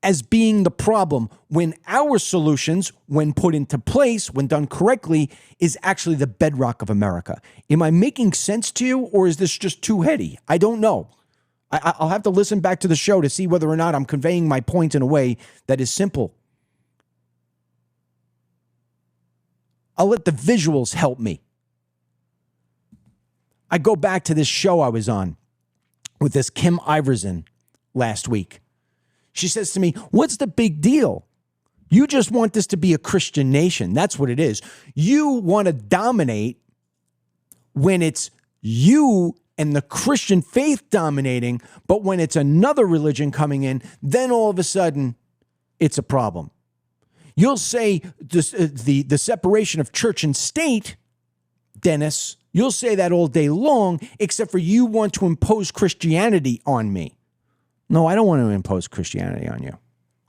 as being the problem, when our solutions, when put into place, when done correctly, is actually the bedrock of America. Am I making sense to you, or is this just too heady? I don't know. I'll have to listen back to the show to see whether or not I'm conveying my point in a way that is simple. I'll let the visuals help me. I go back to this show I was on with this Kim Iverson last week. She says to me, what's the big deal? You just want this to be a Christian nation. That's what it is. You want to dominate when it's you and the Christian faith dominating, but when it's another religion coming in, then all of a sudden it's a problem. You'll say the separation of church and state, Dennis, you'll say that all day long, except for you want to impose Christianity on me. No, I don't want to impose Christianity on you.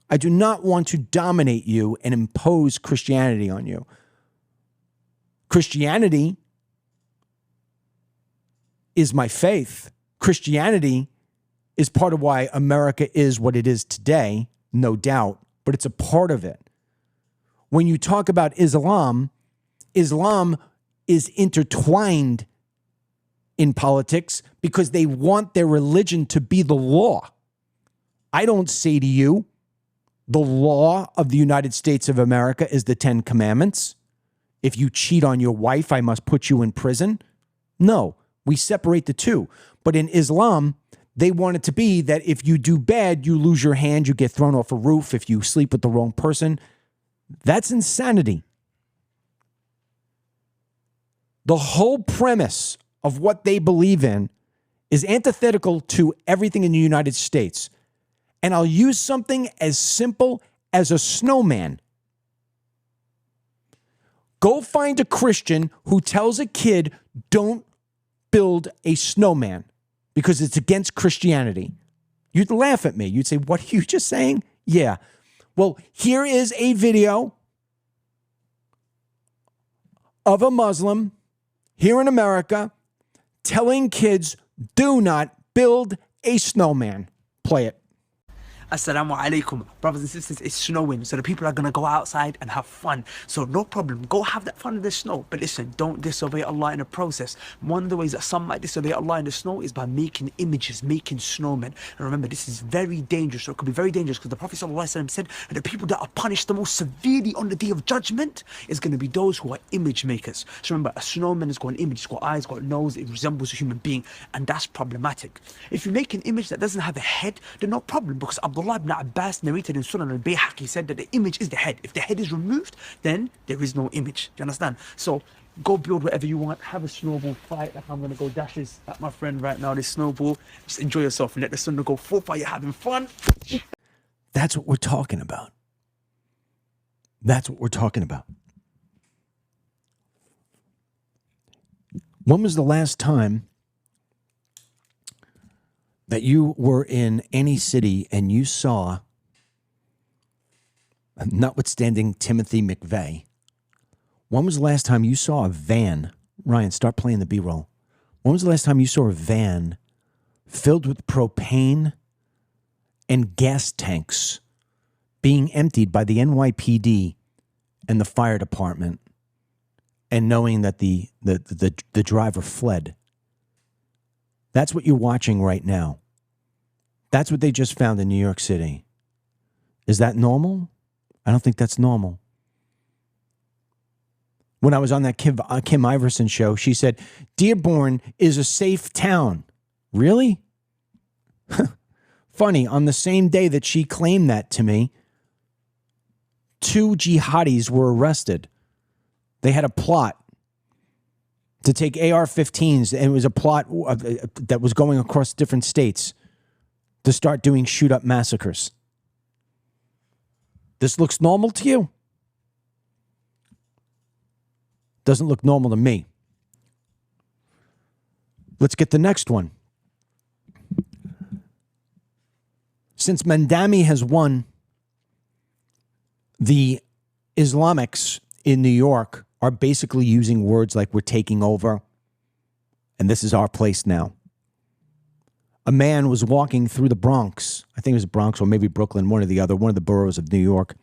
I do not want to dominate you and impose Christianity on you. Christianity is my faith. Christianity is part of why America is what it is today, no doubt, but it's a part of it. When you talk about Islam, Islam is intertwined in politics because they want their religion to be the law. I don't say to you, the law of the United States of America is the 10 Commandments. If you cheat on your wife, I must put you in prison. No, we separate the two. But in Islam, they want it to be that if you do bad, you lose your hand, you get thrown off a roof. If you sleep with the wrong person, that's insanity. The whole premise of what they believe in is antithetical to everything in the United States. And I'll use something as simple as a snowman. Go find a Christian who tells a kid, don't build a snowman because it's against Christianity. You'd laugh at me. You'd say, what are you just saying? Yeah. Well, here is a video of a Muslim here in America telling kids, do not build a snowman. Play it. Assalamu alaikum. Brothers and sisters, it's snowing, so the people are going to go outside and have fun. So no problem, go have that fun in the snow. But listen, don't disobey Allah in the process. One of the ways that some might disobey Allah in the snow is by making images, making snowmen. And remember, this is very dangerous, so it could be very dangerous because the Prophet ﷺ said that the people that are punished the most severely on the Day of Judgment is going to be those who are image makers. So remember, a snowman has got an image, it's got eyes, got a nose, it resembles a human being, and that's problematic. If you make an image that doesn't have a head, then no problem, because Abdullah ibn Abbas narrated in Sunan al-Bayhaqi said that the image is the head. If the head is removed, then there is no image. Do you understand? So Go build whatever you want. Have a snowball fight. Like I'm gonna go dashes at my friend right now. This snowball. Just enjoy yourself and let the sun go forth while you're having fun. That's what we're talking about. That's what we're talking about. When was the last time that you were in any city and you saw, notwithstanding Timothy McVeigh, when was the last time you saw a van? Ryan, start playing the B-roll. When was the last time you saw a van filled with propane and gas tanks being emptied by the NYPD and the fire department, and knowing that the driver fled? That's what you're watching right now. That's what they just found in New York City. Is that normal? I don't think that's normal. When I was on that Kim Iverson show, she said, Dearborn is a safe town. Really? Funny, on the same day that she claimed that to me, 2 jihadis were arrested. They had a plot to take AR-15s, and it was a plot that was going across different states to start doing shoot-up massacres. This looks normal to you? Doesn't look normal to me. Let's get the next one. Since Mamdani has won, the Islamics in New York are basically using words like we're taking over and this is our place now. A man was walking through the Bronx, I think it was Bronx or maybe Brooklyn, one of the boroughs of New York,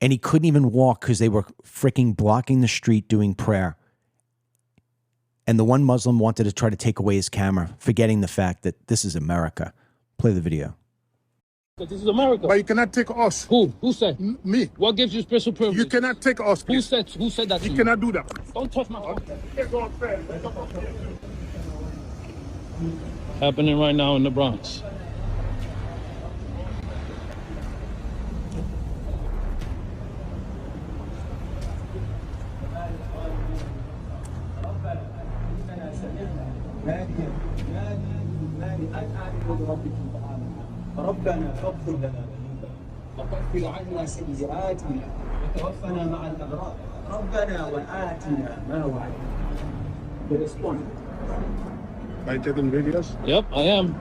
and he couldn't even walk because they were freaking blocking the street doing prayer. And the one Muslim wanted to try to take away his camera, forgetting the fact that this is America. Play the video. This is America. But you cannot take us. Who? Who said? Me. What gives you special privilege? You cannot take us. Who said that to You you? cannot do that. Don't touch my phone. Happening right now in the Bronx. ربنا فاغفر لنا وكفر عنا سيئاتنا وتوفنا مع الأبرار ربنا وآتنا ما وعدتنا. Respond. Are you taking videos? Yep, I am.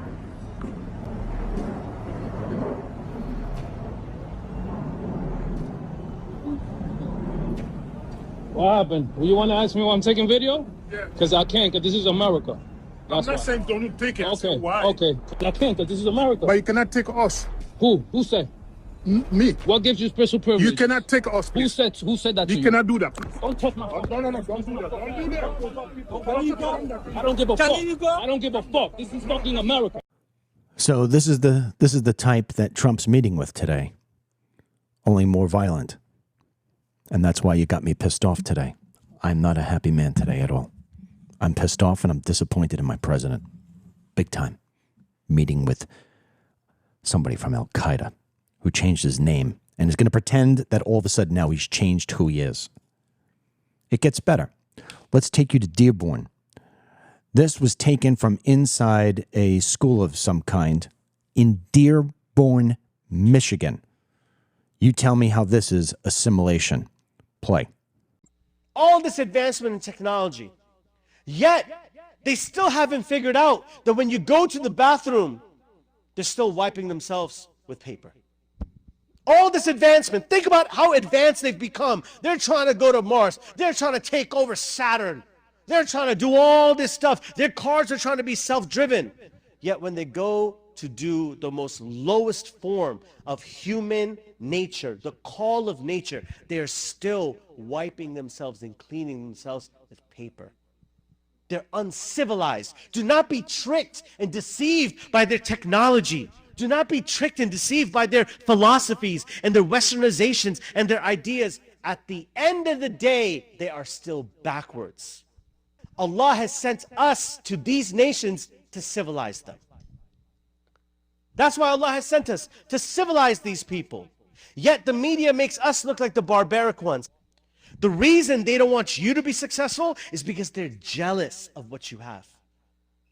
What happened? You want to ask me why I'm taking video? Yeah. Because I can't, because this is America. I'm That's not why. saying don't take it. I Okay, said why? okay. I can't, because this is America. But you cannot take us. Who? Who said? Me. What gives you special privilege? You cannot take us. Who Please. said that to You you? cannot do that. Don't touch my phone. No, don't do that. Don't do that. I don't give a fuck. I don't give a fuck. This is fucking America. So this is the type that Trump's meeting with today, only more violent. And that's why you got me pissed off today. I'm not a happy man today at all. I'm pissed off and I'm disappointed in my president. Big time. Meeting with somebody from Al-Qaeda who changed his name and is going to pretend that all of a sudden now he's changed who he is. It gets better. Let's take you to Dearborn. This was taken from inside a school of some kind in Dearborn, Michigan. You tell me how this is assimilation. Play. All this advancement in technology, yet they still haven't figured out that when you go to the bathroom, they're still wiping themselves with paper. All this advancement, think about how advanced they've become. They're trying to go to Mars. They're trying to take over Saturn. They're trying to do all this stuff. Their cars are trying to be self-driven. Yet when they go to do the most lowest form of human nature, the call of nature, they're still wiping themselves and cleaning themselves with paper. They're uncivilized. Do not be tricked and deceived by their technology. Do not be tricked and deceived by their philosophies and their westernizations and their ideas. At the end of the day, they are still backwards. Allah has sent us to these nations to civilize them. That's why Allah has sent us to civilize these people. Yet the media makes us look like the barbaric ones. The reason they don't want you to be successful is because they're jealous of what you have.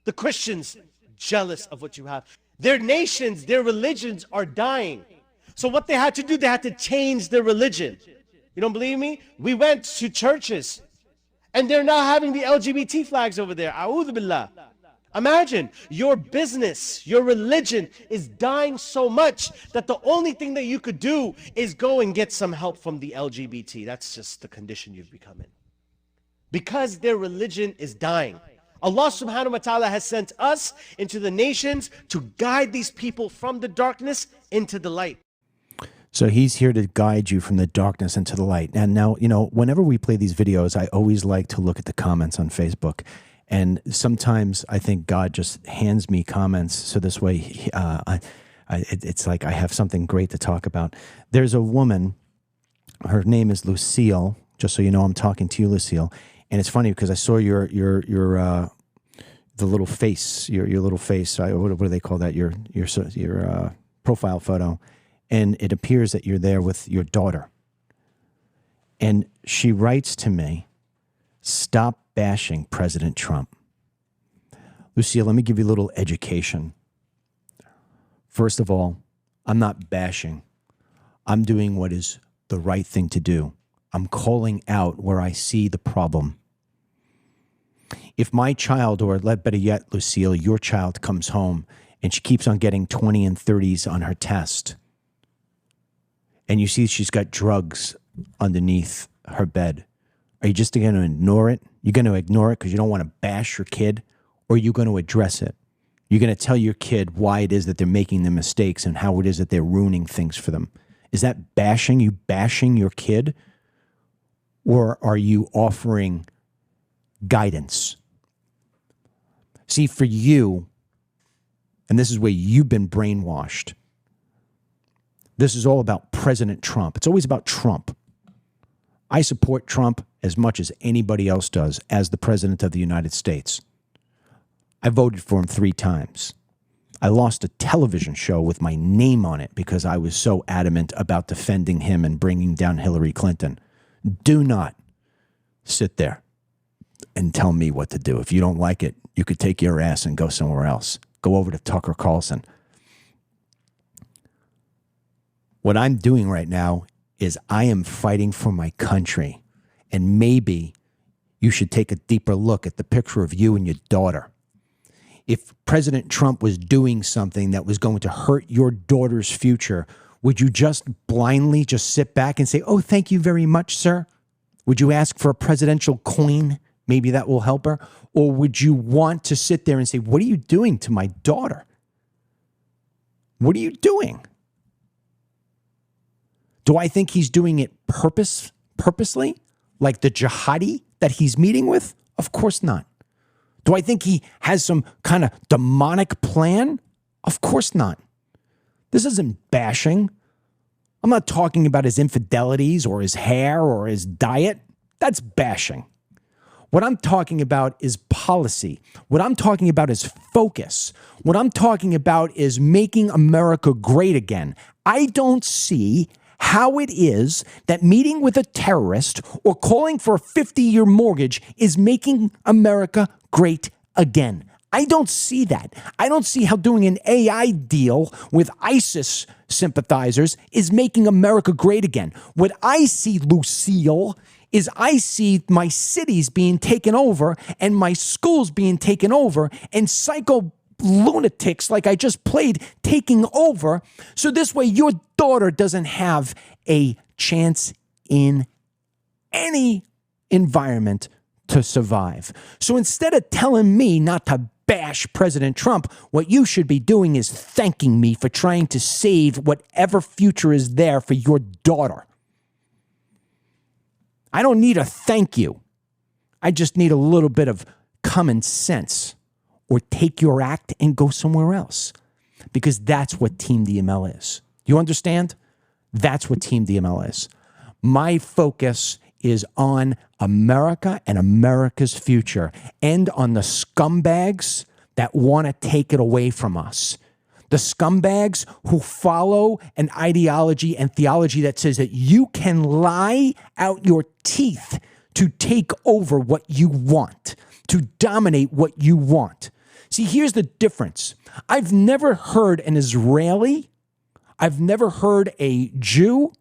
The Christians, jealous of what you have. Their nations, their religions are dying. So what they had to do, they had to change their religion. You don't believe me? We went to churches and they're now having the LGBT flags over there. A'udhu billah. Imagine your business, your religion is dying so much that the only thing that you could do is go and get some help from the LGBT. That's just the condition you've become in. Because their religion is dying. Allah subhanahu wa ta'ala has sent us into the nations to guide these people from the darkness into the light. So he's here to guide you from the darkness into the light. And now, you know, whenever we play these videos, I always like to look at the comments on Facebook. And sometimes I think God just hands me comments so this way it's like I have something great to talk about. There's a woman, her name is Lucille, just so you know I'm talking to you, Lucille. And it's funny because I saw your the little face, your little face, what do they call that? Your profile photo. And it appears that you're there with your daughter. And she writes to me, "Stop bashing President Trump." Lucia, let me give you a little education. First of all, I'm not bashing. I'm doing what is the right thing to do. I'm calling out where I see the problem. If my child, or better yet, Lucille, your child comes home and she keeps on getting 20 and 30s on her test, and you see she's got drugs underneath her bed, are you just going to ignore it? You're going to ignore it because you don't want to bash your kid? Or are you going to address it? You're going to tell your kid why it is that they're making the mistakes and how it is that they're ruining things for them. Is that bashing? You bashing your kid? Or are you offering guidance? See, for you, and this is where you've been brainwashed, this is all about President Trump. It's always about Trump. I support Trump as much as anybody else does as the President of the United States. I voted for him 3 times. I lost a television show with my name on it because I was so adamant about defending him and bringing down Hillary Clinton. Do not sit there and tell me what to do. If you don't like it, you could take your ass and go somewhere else. Go over to Tucker Carlson. What I'm doing right now is I am fighting for my country. And maybe you should take a deeper look at the picture of you and your daughter. If President Trump was doing something that was going to hurt your daughter's future, would you just blindly just sit back and say, "Oh, thank you very much, sir"? Would you ask for a presidential coin? Maybe that will help her. Or would you want to sit there and say, "What are you doing to my daughter? What are you doing?" Do I think he's doing it purposely, like the jihadi that he's meeting with? Of course not. Do I think he has some kind of demonic plan? Of course not. This isn't bashing. I'm not talking about his infidelities or his hair or his diet. That's bashing. What I'm talking about is policy. What I'm talking about is focus. What I'm talking about is making America great again. I don't see how it is that meeting with a terrorist or calling for a 50-year mortgage is making America great again. I don't see that. I don't see how doing an AI deal with ISIS sympathizers is making America great again. What I see, Lucille, is I see my cities being taken over and my schools being taken over and psycho lunatics like I just played taking over. So this way your daughter doesn't have a chance in any environment to survive. So instead of telling me not to bash President Trump, what you should be doing is thanking me for trying to save whatever future is there for your daughter. I don't need a thank you. I just need a little bit of common sense. Or take your act and go somewhere else. Because that's what Team DML is. You understand? That's what Team DML is. My focus is on America and America's future and on the scumbags that want to take it away from us. The scumbags who follow an ideology and theology that says that you can lie out your teeth to take over what you want, to dominate what you want. See, here's the difference. I've never heard an Israeli, I've never heard a Jew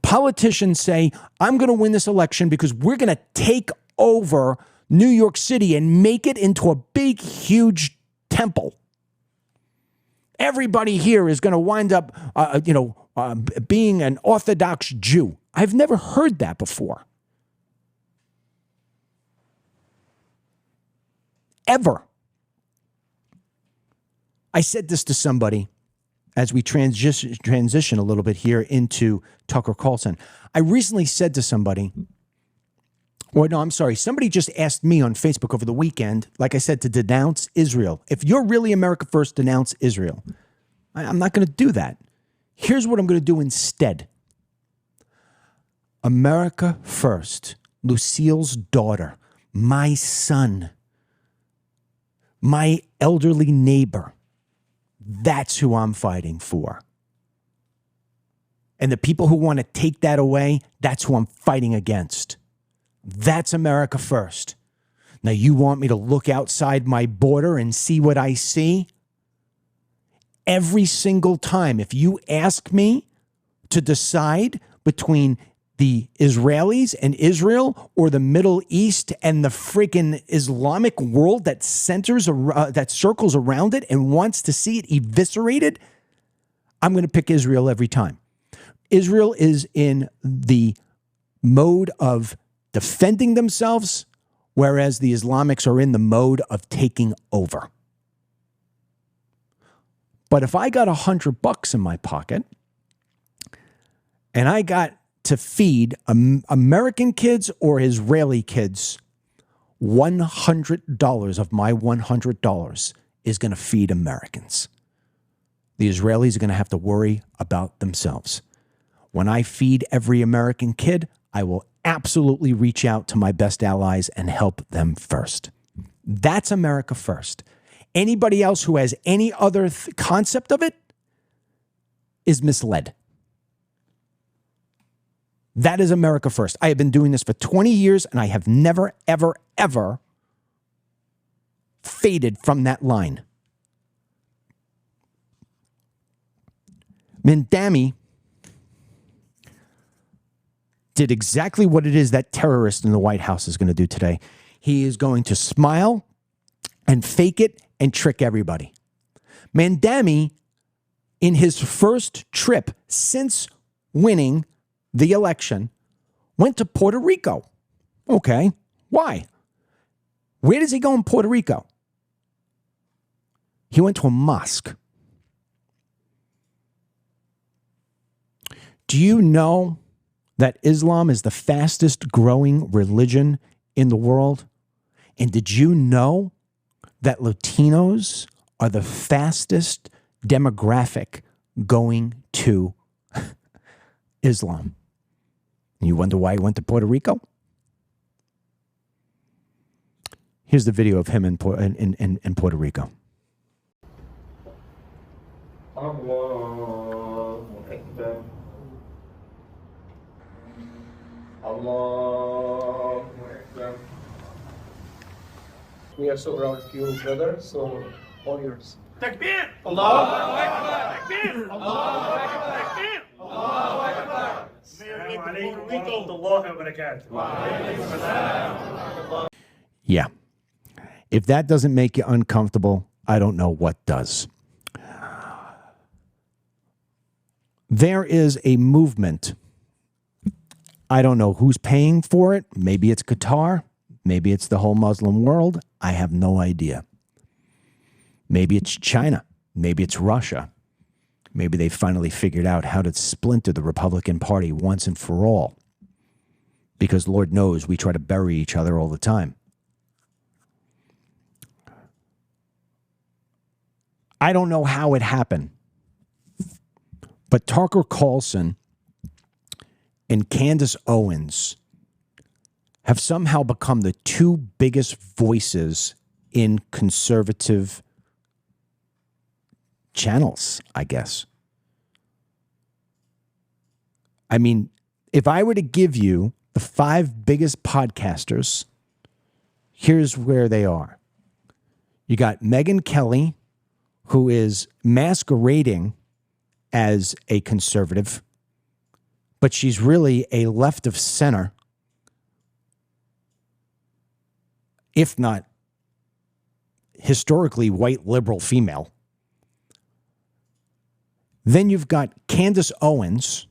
politician say, I'm going to win this election because we're going to take over New York City and make it into a big, huge temple. Everybody here is going to wind up, being an Orthodox Jew. I've never heard that before. Ever. I said this to somebody as we transition a little bit here into Tucker Carlson. I recently said to somebody, somebody just asked me on Facebook over the weekend, like I said, to denounce Israel. If you're really America first, denounce Israel. I'm not going to do that. Here's what I'm going to do instead. America first, Lucille's daughter, my son, my elderly neighbor. That's who I'm fighting for. And the people who want to take that away, that's who I'm fighting against. That's America first. Now, you want me to look outside my border and see what I see? Every single time, if you ask me to decide between the Israelis and Israel or the Middle East and the freaking Islamic world that circles around it and wants to see it eviscerated, I'm going to pick Israel every time. Israel is in the mode of defending themselves, whereas the Islamics are in the mode of taking over. But if I got $100 in my pocket and I got to feed American kids or Israeli kids, $100 of my $100 is going to feed Americans. The Israelis are going to have to worry about themselves. When I feed every American kid, I will absolutely reach out to my best allies and help them first. That's America first. Anybody else who has any other concept of it is misled. That is America first. I have been doing this for 20 years and I have never, ever, ever faded from that line. Mamdani did exactly what it is that terrorist in the White House is going to do today. He is going to smile and fake it and trick everybody. Mamdani, in his first trip since winning the election, went to Puerto Rico. Okay, why? Where does he go in Puerto Rico? He went to a mosque. Do you know that Islam is the fastest growing religion in the world? And did you know that Latinos are the fastest demographic going to Islam? And you wonder why he went to Puerto Rico? Here's the video of him in Puerto Rico. Allahu Akbar. Allahu Akbar. We are so proud of you, brother, so all yours. Takbir! Allahu Akbar! Takbir! Allahu Akbar! Takbir! Allahu Akbar! Yeah. If that doesn't make you uncomfortable, I don't know what does. There is a movement. I don't know who's paying for it. Maybe it's Qatar. Maybe it's the whole Muslim world. I have no idea. Maybe it's China. Maybe it's Russia. Maybe they finally figured out how to splinter the Republican Party once and for all. Because Lord knows we try to bury each other all the time. I don't know how it happened. But Tucker Carlson and Candace Owens have somehow become the two biggest voices in conservative channels, I guess. I mean, if I were to give you the 5 biggest podcasters, here's where they are. You got Megyn Kelly, who is masquerading as a conservative, but she's really a left of center, if not historically white liberal female. Then you've got Candace Owens,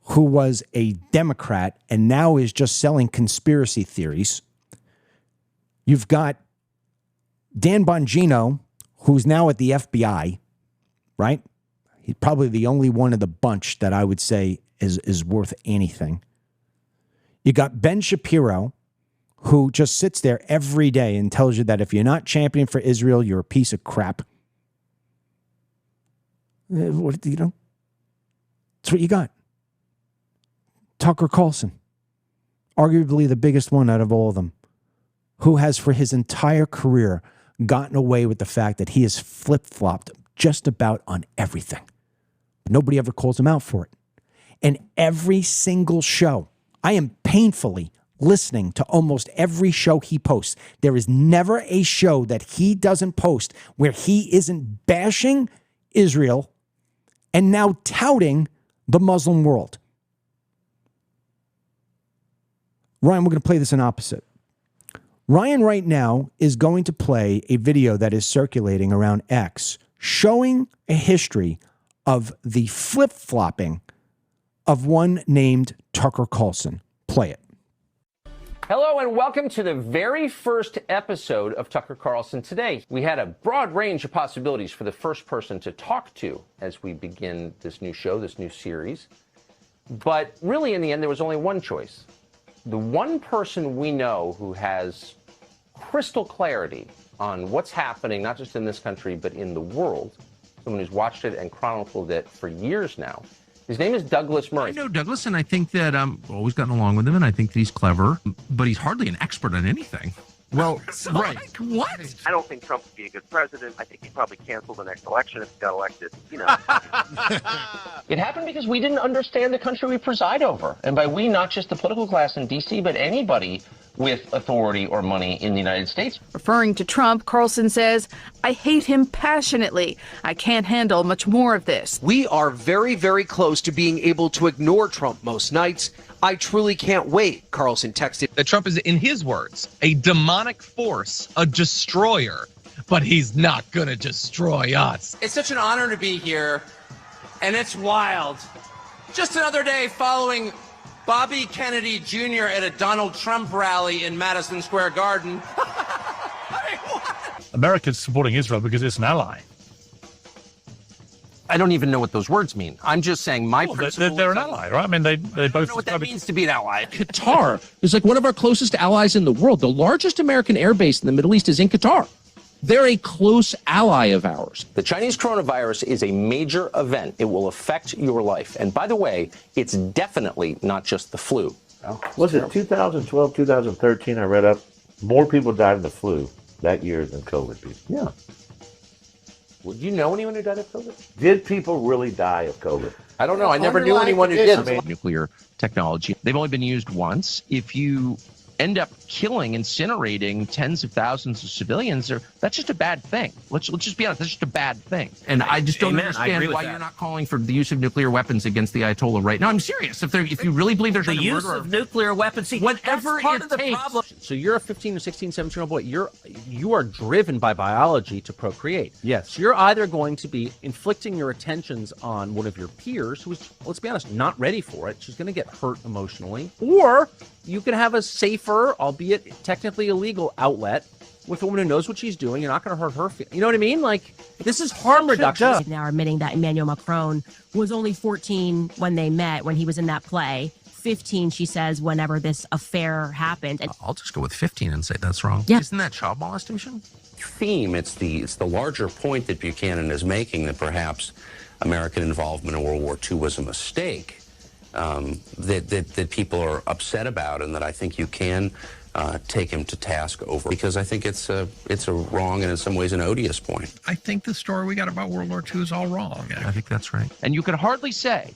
who was a Democrat and now is just selling conspiracy theories. You've got Dan Bongino, who's now at the FBI, right? He's probably the only one of the bunch that I would say is worth anything. You got Ben Shapiro, who just sits there every day and tells you that if you're not championing for Israel, you're a piece of crap. What, you know, that's what you got. Tucker Carlson, arguably the biggest one out of all of them, who has for his entire career gotten away with the fact that he has flip-flopped just about on everything. Nobody ever calls him out for it. And every single show, I am painfully listening to almost every show he posts. There is never a show that he doesn't post where he isn't bashing Israel and now touting the Muslim world. Ryan, we're going to play this in opposite. Ryan right now is going to play a video that is circulating around X showing a history of the flip-flopping of one named Tucker Carlson. Play it. Hello and welcome to the very first episode of Tucker Carlson Today. We had a broad range of possibilities for the first person to talk to as we begin this new show, this new series. But really, in the end, there was only one choice. The one person we know who has crystal clarity on what's happening, not just in this country, but in the world, someone who's watched it and chronicled it for years now. His name is Douglas Murray. I know Douglas, and I think that I've always gotten along with him, and I think that he's clever, but he's hardly an expert on anything. Well, right. Like, what? I don't think Trump would be a good president. I think he'd probably cancel the next election if he got elected. You know. It happened because we didn't understand the country we preside over. And by we, not just the political class in D.C., but anybody with authority or money in the United States. Referring to Trump, Carlson says, I hate him passionately. I can't handle much more of this. We are very, very close to being able to ignore Trump most nights. I truly can't wait, Carlson texted. That Trump is, in his words, a demonic force, a destroyer, but he's not going to destroy us. It's such an honor to be here, and it's wild. Just another day following Bobby Kennedy Jr. at a Donald Trump rally in Madison Square Garden. America's supporting Israel because it's an ally. I don't even know what those words mean. I'm just saying my principle. They're an ally, right? I mean, they both. I don't know what that means to be an ally. Qatar is like one of our closest allies in the world. The largest American air base in the Middle East is in Qatar. They're a close ally of ours. The Chinese coronavirus is a major event. It will affect your life. And by the way, it's definitely not just the flu. Was it 2012, 2013? I read up more people died of the flu that year than COVID people. Yeah. Would you know anyone who died of COVID? Did people really die of COVID? I don't know. I never knew anyone who did. Nuclear technology. They've only been used once. If you end up killing, incinerating tens of thousands of civilians, that's just a bad thing. Let's just be honest, that's just a bad thing. And I just don't understand why you're not calling for the use of nuclear weapons against the Ayatollah right now. I'm serious. If you really believe there's the use of nuclear weapons, whatever it takes. So you're a 15 or 16, 17-year-old boy. You are driven by biology to procreate. Yes. So you're either going to be inflicting your attentions on one of your peers who's, let's be honest, not ready for it. She's going to get hurt emotionally. Or you can have a safer, albeit technically illegal, outlet with a woman who knows what she's doing. You're not going to hurt her. You know what I mean? Like, this is harm reduction. Now admitting that Emmanuel Macron was only 14 when they met, when he was in that play. 15, she says, whenever this affair happened. And I'll just go with 15 and say that's wrong. Yeah. Isn't that child molestation? Theme. It's the larger point that Buchanan is making, that perhaps American involvement in World War II was a mistake. That people are upset about, and that I think you can take him to task over, because I think it's a wrong and in some ways an odious point. I think the story we got about World War II is all wrong. I think that's right. And you could hardly say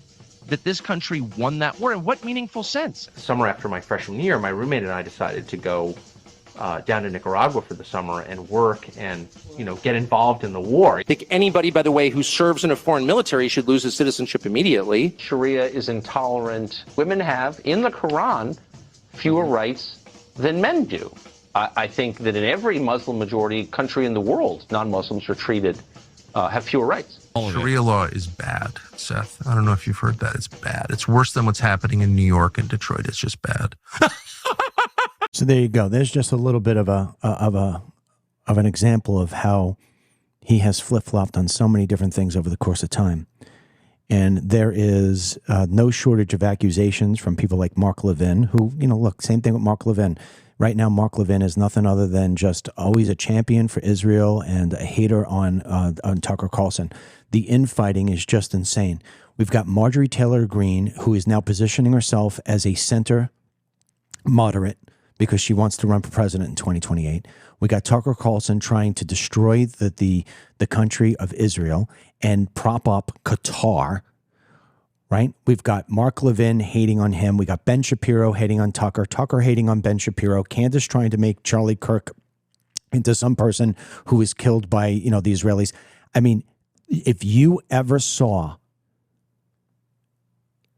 that this country won that war. In what meaningful sense? Summer after my freshman year, my roommate and I decided to go down to Nicaragua for the summer and work and, get involved in the war. I think anybody, by the way, who serves in a foreign military should lose his citizenship immediately. Sharia is intolerant. Women have, in the Quran, fewer rights than men do. I think that in every Muslim majority country in the world, non-Muslims are treated, have fewer rights. Sharia law is bad, Seth. I don't know if you've heard that. It's bad. It's worse than what's happening in New York and Detroit. It's just bad. So there you go. There's just a little bit of an example of how he has flip-flopped on so many different things over the course of time. And there is no shortage of accusations from people like Mark Levin, who, look, same thing with Mark Levin. Right now, Mark Levin is nothing other than just always a champion for Israel and a hater on Tucker Carlson. The infighting is just insane. We've got Marjorie Taylor Greene, who is now positioning herself as a center moderate because she wants to run for president in 2028. We got Tucker Carlson trying to destroy the country of Israel and prop up Qatar, right? We've got Mark Levin hating on him. We got Ben Shapiro hating on Tucker, Tucker hating on Ben Shapiro, Candace trying to make Charlie Kirk into some person who was killed by, the Israelis. I mean, if you ever saw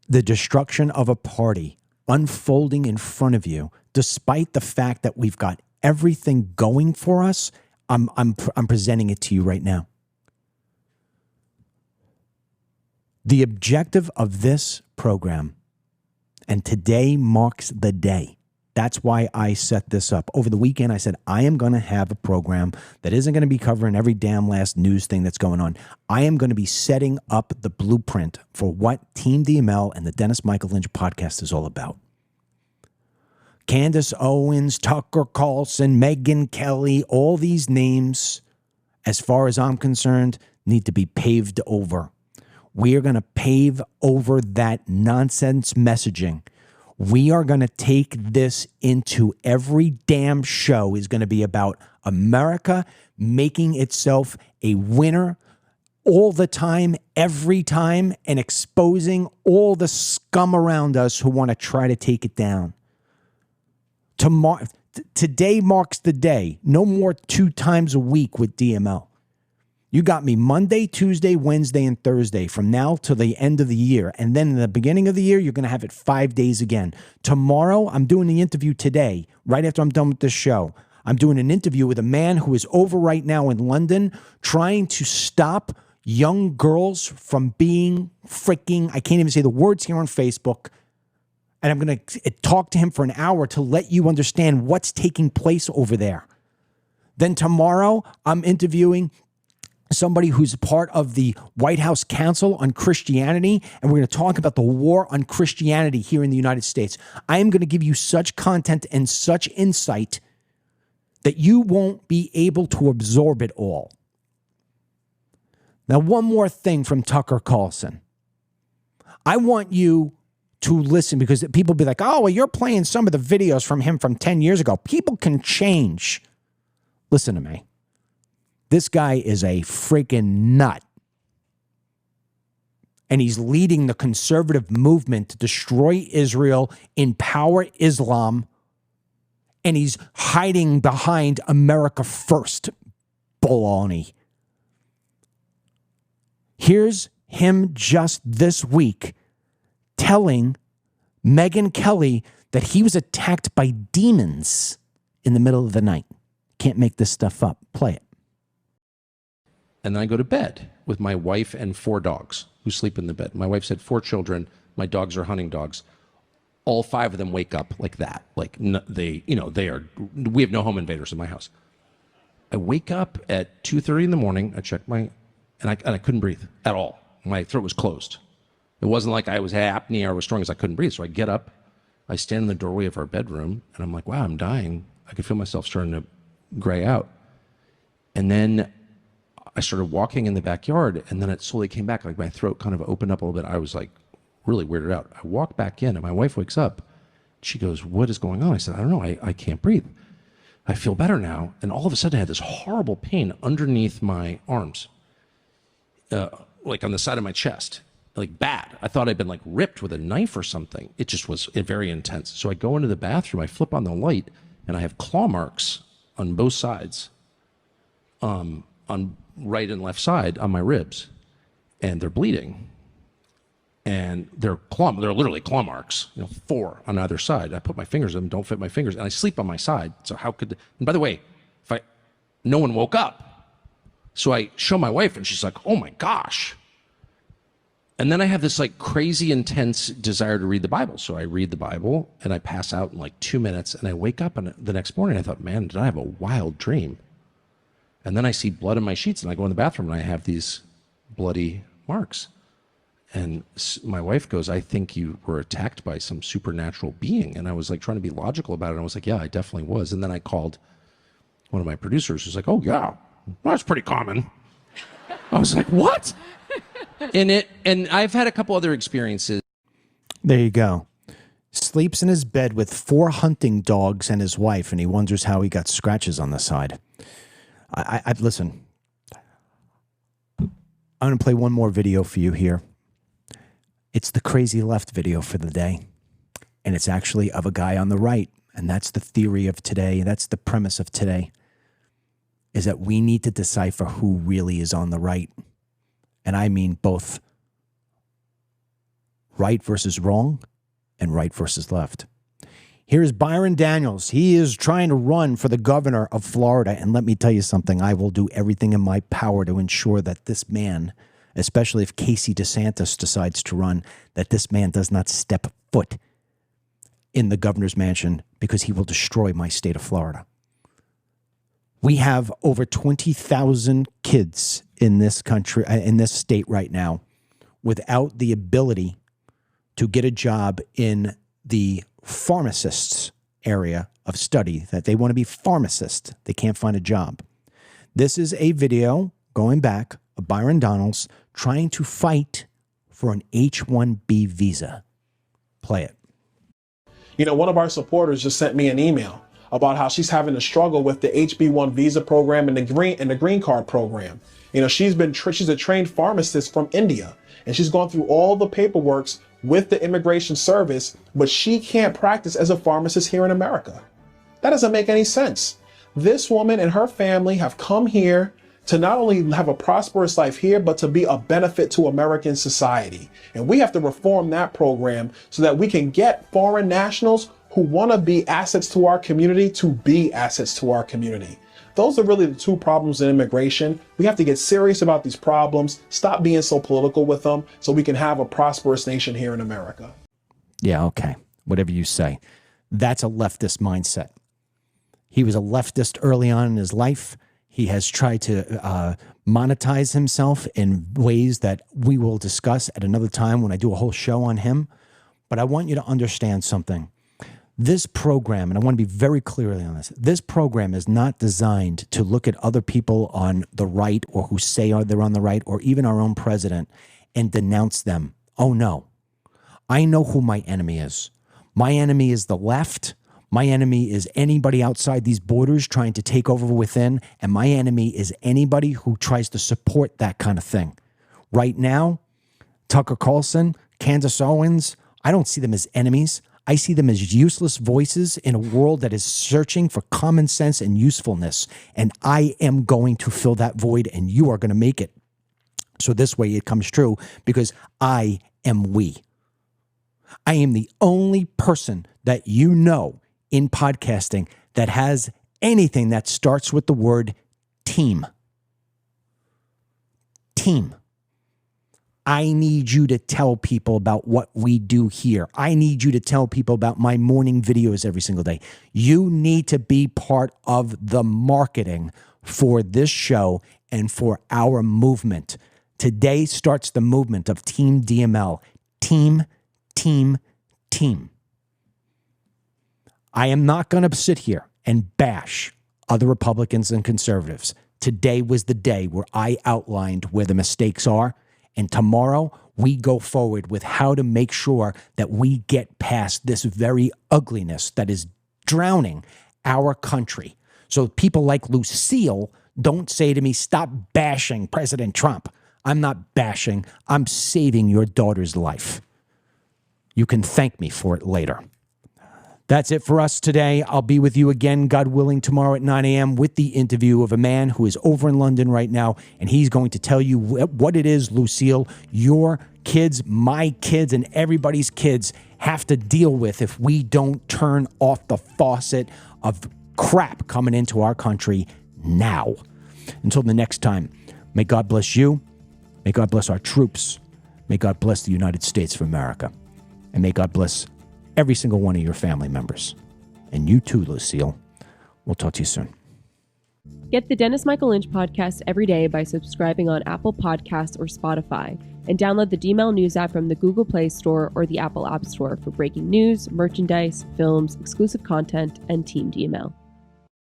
the destruction of a party unfolding in front of you, despite the fact that we've got everything going for us, I'm presenting it to you right now. The objective of this program, and today marks the day. That's why I set this up. Over the weekend, I said, I am going to have a program that isn't going to be covering every damn last news thing that's going on. I am going to be setting up the blueprint for what Team DML and the Dennis Michael Lynch podcast is all about. Candace Owens, Tucker Carlson, Megyn Kelly, all these names, as far as I'm concerned, need to be paved over. We are going to pave over that nonsense messaging. We are going to take this into every damn show is going to be about America making itself a winner all the time, every time, and exposing all the scum around us who want to try to take it down. Today marks the day. No more 2 times a week with DML. You got me Monday, Tuesday, Wednesday, and Thursday from now to the end of the year. And then in the beginning of the year, you're going to have it 5 days again. Tomorrow, I'm doing the interview today, right after I'm done with this show. I'm doing an interview with a man who is over right now in London trying to stop young girls from being freaking, I can't even say the words here on Facebook. And I'm going to talk to him for an hour to let you understand what's taking place over there. Then tomorrow, I'm interviewing somebody who's part of the White House Council on Christianity, and we're going to talk about the war on Christianity here in the United States. I am going to give you such content and such insight that you won't be able to absorb it all. Now, one more thing from Tucker Carlson. I want you to listen, because people be like, oh, well, you're playing some of the videos from him from 10 years ago. People can change. Listen to me. This guy is a freaking nut. And he's leading the conservative movement to destroy Israel, empower Islam, and he's hiding behind America First. Baloney. Here's him just this week telling Megyn Kelly that he was attacked by demons in the middle of the night. Can't make this stuff up. Play it. And then I go to bed with my wife and 4 dogs who sleep in the bed. My wife said 4 children. My dogs are hunting dogs. All 5 of them wake up like that. Like we have no home invaders in my house. I wake up at 2:30 in the morning. I check and I couldn't breathe at all. My throat was closed. It wasn't like I was apnea or was strong as I couldn't breathe. So I get up, I stand in the doorway of our bedroom, and I'm like, wow, I'm dying. I could feel myself starting to gray out. And then I started walking in the backyard, and then it slowly came back. Like my throat kind of opened up a little bit. I was like really weirded out. I walk back in, and my wife wakes up, She goes, what is going on? I said, I don't know. I can't breathe. I feel better now. And all of a sudden I had this horrible pain underneath my arms, like on the side of my chest, like bad. I thought I'd been like ripped with a knife or something. It just was very intense. So I go into the bathroom, I flip on the light, and I have claw marks on both sides, on right and left side on my ribs, and they're bleeding. And they're literally claw marks, 4 on either side. I put my fingers in them, don't fit my fingers, and I sleep on my side. So how could? And by the way, no one woke up, so I show my wife, and she's like, "Oh my gosh!" And then I have this like crazy intense desire to read the Bible. So I read the Bible, and I pass out in like 2 minutes, and I wake up, and the next morning I thought, "Man, did I have a wild dream?" And then I see blood in my sheets, and I go in the bathroom, and I have these bloody marks. And my wife goes, I think you were attacked by some supernatural being. And I was like trying to be logical about it. And I was like, yeah, I definitely was. And then I called one of my producers who's like, oh yeah, that's pretty common. I was like, what? And I've had a couple other experiences. There you go. Sleeps in his bed with 4 hunting dogs and his wife, and he wonders how he got scratches on the side. I listen, I'm going to play one more video for you here. It's the crazy left video for the day. And it's actually of a guy on the right. And that's the theory of today. That's the premise of today, is that we need to decipher who really is on the right. And I mean both right versus wrong and right versus left. Here's Byron Donalds. He is trying to run for the governor of Florida. And let me tell you something. I will do everything in my power to ensure that this man, especially if Casey DeSantis decides to run, that this man does not step foot in the governor's mansion, because he will destroy my state of Florida. We have over 20,000 kids in this country, in this state right now, without the ability to get a job in the pharmacists area of study, that they want to be pharmacists. They can't find a job. This is a video going back of Byron Donalds trying to fight for an H-1B visa. Play it. One of our supporters just sent me an email about how she's having a struggle with the HB1 visa program and the green card program. She's a trained pharmacist from India, and she's gone through all the paperwork with the immigration service, but she can't practice as a pharmacist here in America. That doesn't make any sense. This woman and her family have come here to not only have a prosperous life here, but to be a benefit to American society. And we have to reform that program so that we can get foreign nationals who want to be assets to our community to be assets to our community. Those are really the two problems in immigration. We have to get serious about these problems, stop being so political with them, so we can have a prosperous nation here in America. Yeah, okay. Whatever you say. That's a leftist mindset. He was a leftist early on in his life. He has tried to monetize himself in ways that we will discuss at another time when I do a whole show on him. But I want you to understand something. This program, and I want to be very clearly on this program is not designed to look at other people on the right or who say they're on the right, or even our own president, and denounce them. Oh, no. I know who my enemy is. My enemy is the left. My enemy is anybody outside these borders trying to take over within, and my enemy is anybody who tries to support that kind of thing. Right now, Tucker Carlson, Candace Owens, I don't see them as enemies. I see them as useless voices in a world that is searching for common sense and usefulness, and I am going to fill that void, and you are going to make it. So this way it comes true, because I am we. I am the only person that you know in podcasting that has anything that starts with the word team. Team. I need you to tell people about what we do here. I need you to tell people about my morning videos every single day. You need to be part of the marketing for this show and for our movement. Today starts the movement of Team DML. Team, team, team. I am not going to sit here and bash other Republicans and conservatives. Today was the day where I outlined where the mistakes are And tomorrow, we go forward with how to make sure that we get past this very ugliness that is drowning our country. So people like Lucille don't say to me, stop bashing President Trump. I'm not bashing. I'm saving your daughter's life. You can thank me for it later. That's it for us today. I'll be with you again, God willing, tomorrow at 9 a.m. with the interview of a man who is over in London right now, and he's going to tell you what it is, Lucille, your kids, my kids, and everybody's kids have to deal with if we don't turn off the faucet of crap coming into our country now. Until the next time, may God bless you, may God bless our troops, may God bless the United States of America, and may God bless every single one of your family members. And you too, Lucille. We'll talk to you soon. Get the Dennis Michael Lynch podcast every day by subscribing on Apple Podcasts or Spotify, and download the DMail News app from the Google Play Store or the Apple App Store for breaking news, merchandise, films, exclusive content, and teamed email.